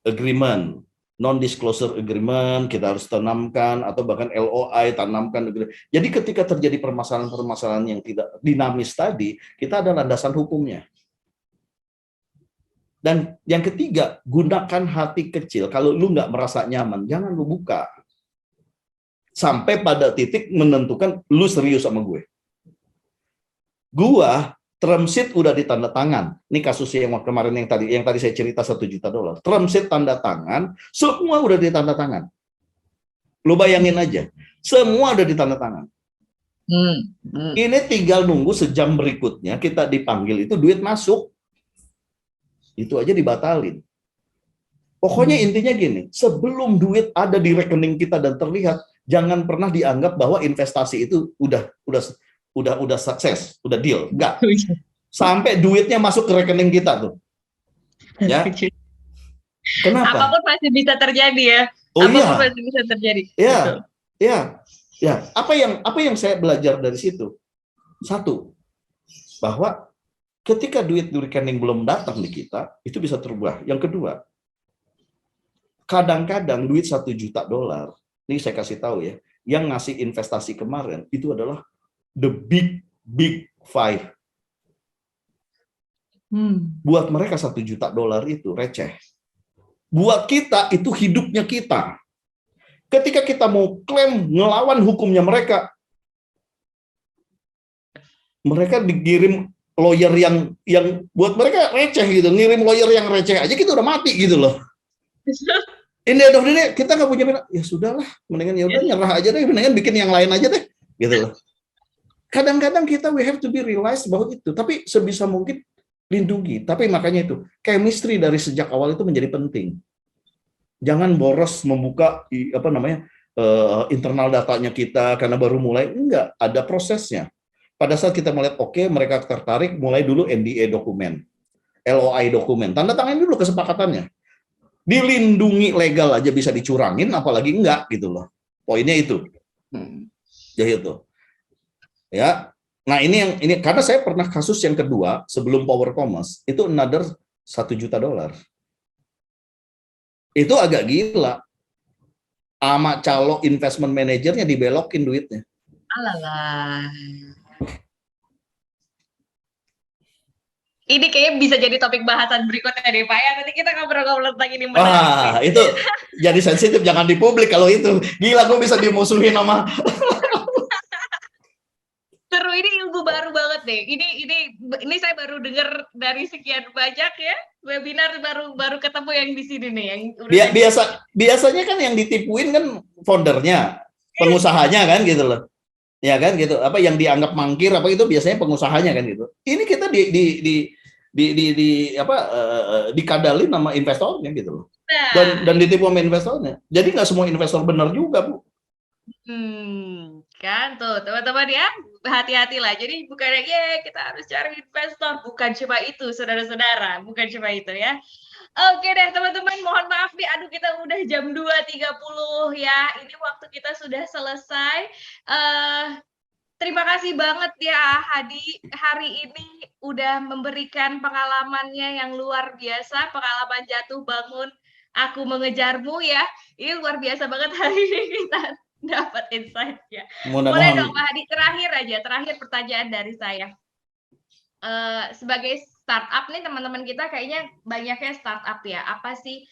agreement, non-disclosure agreement, kita harus tanamkan, atau bahkan LOI, tanamkan. Jadi ketika terjadi permasalahan-permasalahan yang tidak dinamis tadi, kita ada landasan hukumnya. Dan yang ketiga, gunakan hati kecil. Kalau lu nggak merasa nyaman, jangan lu buka. Sampai pada titik menentukan lu serius sama gue. Gua term sheet udah ditanda tangan. Ini kasusnya yang kemarin yang tadi saya cerita $1 juta. Term sheet tanda tangan, semua udah ditanda tangan. Lu bayangin aja, semua udah ditandatangan. Ini tinggal nunggu sejam berikutnya kita dipanggil itu duit masuk. Itu aja dibatalin. Pokoknya intinya gini, sebelum duit ada di rekening kita dan terlihat, jangan pernah dianggap bahwa investasi itu udah sukses, udah deal. Enggak. Sampai duitnya masuk ke rekening kita tuh. Ya. Kenapa? Apapun masih bisa terjadi ya. Oh Apapun iya. masih bisa terjadi. Ya. Betul. Ya. Ya. Apa yang saya belajar dari situ? Satu, bahwa ketika duit di rekening belum datang di kita, itu bisa terubah. Yang kedua, kadang-kadang duit $1 juta, ini saya kasih tahu ya, yang ngasih investasi kemarin itu adalah the big five. Buat mereka $1 juta itu receh. Buat kita itu hidupnya kita. Ketika kita mau klaim ngelawan hukumnya mereka dikirim lawyer yang buat mereka receh gitu, ngirim lawyer yang receh aja kita udah mati gitu loh. Ini kita nggak punya minat, ya sudahlah, mendingan ya udah nyerah aja deh, mendingan bikin yang lain aja deh, gitu loh. Kadang-kadang kita we have to be realized bahwa itu, tapi sebisa mungkin lindungi. Tapi makanya itu chemistry dari sejak awal itu menjadi penting. Jangan boros membuka internal datanya kita karena baru mulai, enggak, ada prosesnya. Pada saat kita melihat oke, mereka tertarik, mulai dulu NDA dokumen, LOI dokumen, tanda tangan dulu kesepakatannya. Dilindungi legal aja bisa dicurangin, apalagi enggak gitu loh. Poinnya itu. Jadi itu. Ya. Nah, ini karena saya pernah kasus yang kedua sebelum Power Commerce, itu another $1 juta. Itu agak gila. Sama calo investment manajernya dibelokin duitnya. Alalah. Ini kayaknya bisa jadi topik bahasan berikutnya deh Pak ya. Nanti kita ngobrol-ngobrol tentang ini. Wah, itu jadi sensitif, jangan di publik kalau itu. Gila, gue bisa dimusuhin sama. Seru, ini ilmu baru banget deh. Ini saya baru dengar dari sekian banyak ya webinar, baru ketemu yang di sini nih. Yang biasanya kan yang ditipuin kan foundernya, pengusahanya kan gitu loh. Ya kan gitu, apa yang dianggap mangkir apa itu biasanya pengusahanya kan gitu. Ini kita dikadalin sama investornya gitu loh. Dan ditipu sama investornya. Jadi nggak semua investor benar juga, Bu. Kan tuh teman-teman ya, hati-hatilah. Jadi bukannya kita harus cari investor, bukan cuma itu saudara-saudara, bukan cuma itu ya. Oke deh teman-teman, mohon maaf nih, aduh kita udah jam 2.30 ya, ini waktu kita sudah selesai. Terima kasih banget ya Hadi, hari ini udah memberikan pengalamannya yang luar biasa, pengalaman jatuh bangun, aku mengejarmu ya, ini luar biasa banget hari ini kita dapat insight-nya. Boleh dong Pak Hadi, terakhir pertanyaan dari saya. Sebagai startup nih teman-teman kita kayaknya banyaknya startup ya, apa sih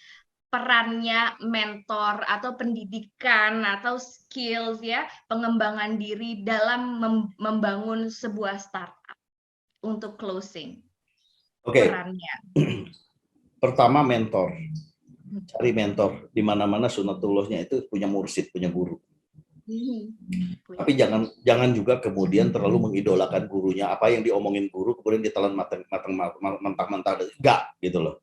perannya mentor atau pendidikan atau skills ya, pengembangan diri dalam membangun sebuah startup untuk closing? Perannya. Pertama mentor. Cari mentor, di mana-mana sunatullahnya itu punya mursyid, punya guru. Tapi jangan juga kemudian terlalu mengidolakan gurunya, apa yang diomongin guru kemudian ditelan mentah-mentah, enggak gitu loh.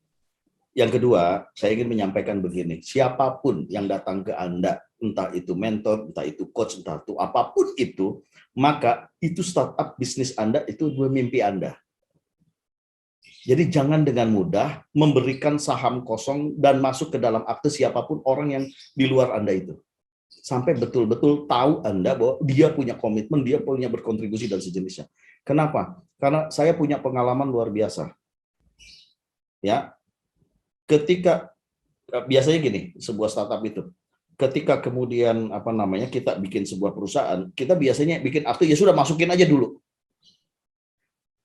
Yang kedua, saya ingin menyampaikan begini, siapapun yang datang ke Anda, entah itu mentor, entah itu coach, entah itu apapun itu, maka itu startup bisnis Anda, itu mimpi Anda. Jadi jangan dengan mudah memberikan saham kosong dan masuk ke dalam akte siapapun orang yang di luar Anda itu. Sampai betul-betul tahu Anda bahwa dia punya komitmen, dia punya berkontribusi dan sejenisnya. Kenapa? Karena saya punya pengalaman luar biasa. Ya, ketika biasanya gini, sebuah startup itu, ketika kemudian kita bikin sebuah perusahaan, kita biasanya bikin akte ya sudah masukin aja dulu.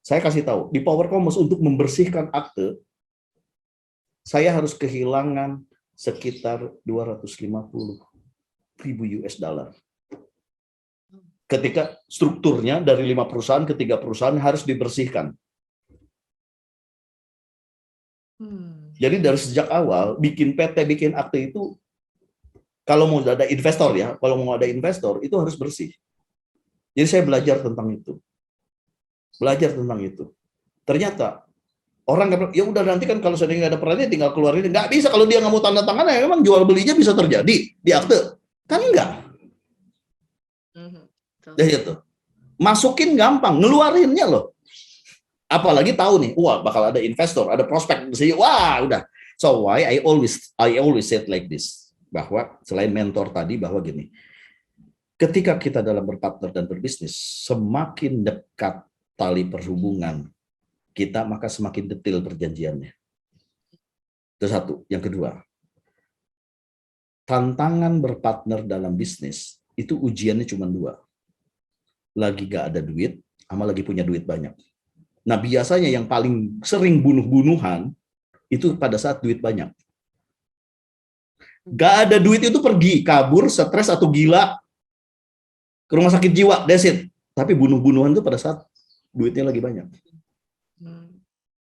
Saya kasih tahu di Power Commerce untuk membersihkan akte, saya harus kehilangan sekitar 250.000 US dollar. Ketika strukturnya dari 5 perusahaan ke 3 perusahaan harus dibersihkan. Jadi dari sejak awal bikin PT, bikin akte itu Kalau mau ada investor ya, kalau mau ada investor itu harus bersih. Jadi saya belajar tentang itu. Ternyata orang nggak, ya udah nanti kan kalau saya nggak ada perannya tinggal keluarin, nggak bisa kalau dia nggak mau tanda tangan ya memang jual belinya bisa terjadi di akte, kan enggak. Jadi itu masukin gampang, ngeluarinnya loh. Apalagi tahu nih, wah bakal ada investor, ada prospek di sini, wah udah. So why I always said like this, bahwa selain mentor tadi bahwa gini, ketika kita dalam berpartner dan berbisnis, semakin dekat tali perhubungan kita, maka semakin detail perjanjiannya. Itu satu. Yang kedua, tantangan berpartner dalam bisnis itu ujiannya cuma dua. Lagi gak ada duit, sama lagi punya duit banyak. Nah biasanya yang paling sering bunuh-bunuhan itu pada saat duit banyak. Gak ada duit itu pergi, kabur, stres atau gila, ke rumah sakit jiwa, that's it. Tapi bunuh-bunuhan itu pada saat duitnya lagi banyak.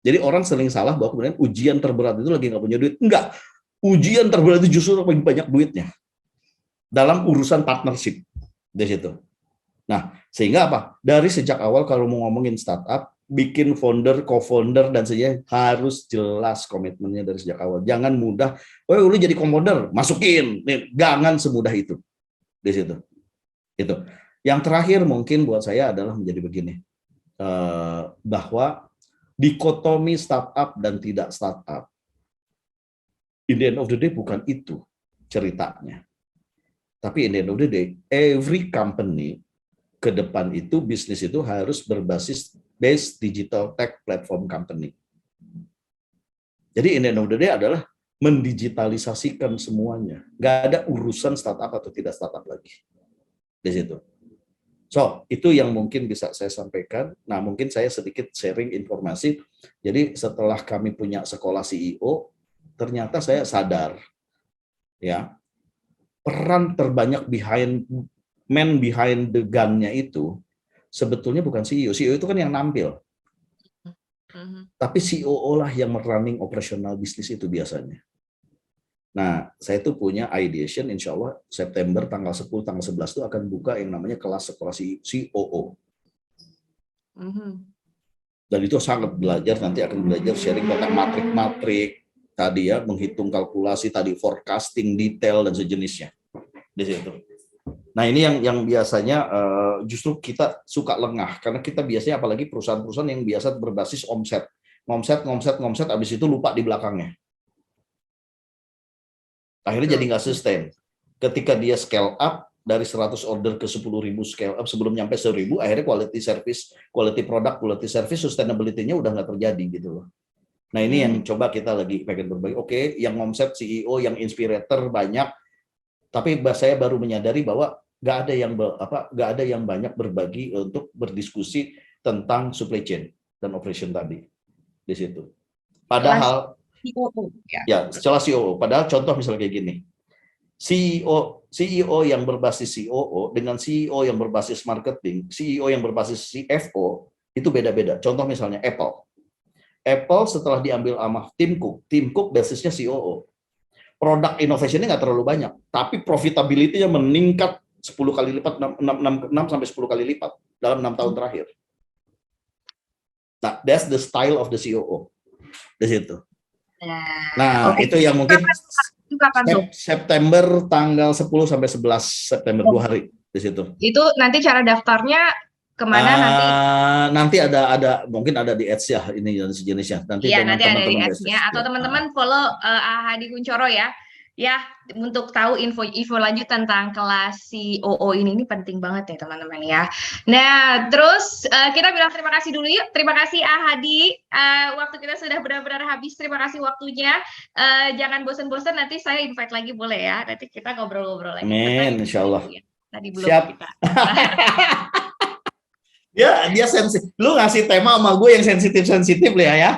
Jadi orang sering salah bahwa kemudian ujian terberat itu lagi nggak punya duit. Enggak, ujian terberat itu justru lebih banyak duitnya dalam urusan partnership di situ. Nah, sehingga apa? Dari sejak awal kalau mau ngomongin startup, bikin founder, co-founder dan sebagainya harus jelas komitmennya dari sejak awal. Jangan mudah, oh lu jadi co-founder, masukin. Jangan semudah itu di situ. Itu. Yang terakhir mungkin buat saya adalah menjadi begini, bahwa dikotomi startup dan tidak startup, in the end of the day bukan itu ceritanya. Tapi in the end of the day, every company ke depan itu bisnis itu harus berbasis based digital tech platform company. Jadi in the end of the day adalah mendigitalisasikan semuanya. Nggak ada urusan startup atau tidak startup lagi di situ. So, itu yang mungkin bisa saya sampaikan. Nah, mungkin saya sedikit sharing informasi. Jadi, setelah kami punya sekolah CEO, ternyata saya sadar, ya, peran terbanyak man behind the gun-nya itu, sebetulnya bukan CEO. CEO itu kan yang nampil. Tapi COO lah yang running operasional bisnis itu biasanya. Nah, saya tuh punya ideation, insya Allah September tanggal 10, tanggal 11 itu akan buka yang namanya kelas sekolah COO. Dan itu sangat belajar, nanti akan belajar sharing tentang matrik-matrik, tadi ya, menghitung kalkulasi, tadi forecasting, detail, dan sejenisnya. Di situ. Nah, ini yang biasanya justru kita suka lengah, karena kita biasanya apalagi perusahaan-perusahaan yang biasa berbasis omset, habis itu lupa di belakangnya. Akhirnya jadi nggak sustain. Ketika dia scale up dari 100 order ke 10.000 scale up sebelum nyampe 1.000, akhirnya quality service, quality product, quality service, sustainability-nya udah nggak terjadi gitu loh. Nah ini yang coba kita lagi pengen berbagi. Oke, yang omset CEO, yang inspirator banyak, tapi saya baru menyadari bahwa nggak ada yang banyak berbagi untuk berdiskusi tentang supply chain dan operation tadi di situ. Padahal ya setelah COO, padahal contoh misalnya kayak gini, CEO yang berbasis COO dengan CEO yang berbasis marketing, CEO yang berbasis CFO itu beda-beda. Contoh misalnya Apple setelah diambil sama Tim Cook basisnya COO. Produk innovation-nya nggak terlalu banyak, tapi profitability-nya meningkat 10 kali lipat, 6 sampai 10 kali lipat dalam 6 tahun terakhir. Nah, that's the style of the COO di situ. Nah, itu yang mungkin September tanggal 10 sampai 11 September, 2 hari di situ. Itu nanti cara daftarnya kemana nanti? Nanti ada mungkin ada di Ads ya, ini dan sejenisnya. Nanti nanti ada di Ads-nya atau teman-teman follow Hadi Kunchoro ya. Ya, untuk tahu info lanjut tentang kelas COO ini penting banget ya teman-teman ya. Nah, terus kita bilang terima kasih dulu yuk. Terima kasih Hadi. Waktu kita sudah benar-benar habis. Terima kasih waktunya. Jangan bosan-bosan, nanti saya invite lagi boleh ya. Nanti kita ngobrol-ngobrol lagi. Amin, insya Allah. Tadi belum siap. Kita. Dia sensitif. Lu ngasih tema sama gue yang sensitif ya.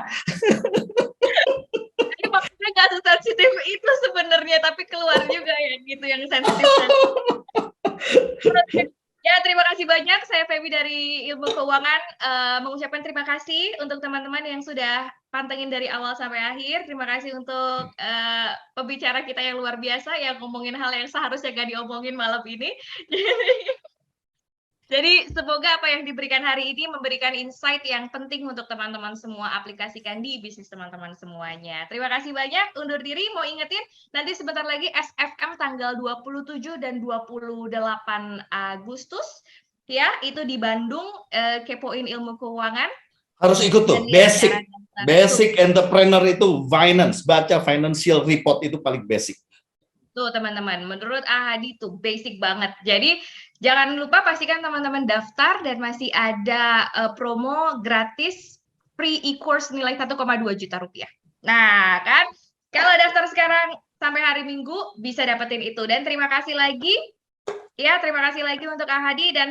Nggak sesensitif itu sebenarnya, tapi keluar juga ya gitu yang sensitif. Ya, terima kasih banyak. Saya Feby dari Ilmu Keuangan mengucapkan terima kasih untuk teman-teman yang sudah pantengin dari awal sampai akhir. Terima kasih untuk pembicara kita yang luar biasa yang ngomongin hal yang seharusnya gak diomongin malam ini. Jadi semoga apa yang diberikan hari ini memberikan insight yang penting untuk teman-teman semua aplikasikan di bisnis teman-teman semuanya. Terima kasih banyak. Undur diri, mau ingetin nanti sebentar lagi SFM tanggal 27 dan 28 Agustus ya, itu di Bandung, kepoin ilmu keuangan. Harus ikut tuh, basic entrepreneur itu finance, baca financial report itu paling basic. Tuh teman-teman, menurut Ahadi tuh basic banget. Jadi jangan lupa pastikan teman-teman daftar dan masih ada promo gratis free e-course nilai 1,2 juta rupiah. Nah kan, kalau daftar sekarang sampai hari Minggu bisa dapetin itu. Dan terima kasih lagi. Ya, terima kasih lagi untuk Ahadi dan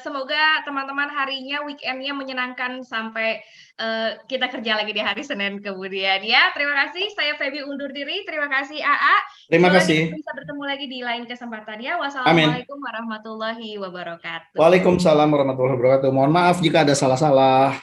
semoga teman-teman harinya, weekendnya menyenangkan sampai kita kerja lagi di hari Senin kemudian ya. Terima kasih, saya Feby undur diri. Terima kasih AA. Terima kasih. Kita bisa bertemu lagi di lain kesempatan ya. Wassalamualaikum warahmatullahi wabarakatuh. Waalaikumsalam warahmatullahi wabarakatuh. Mohon maaf jika ada salah-salah.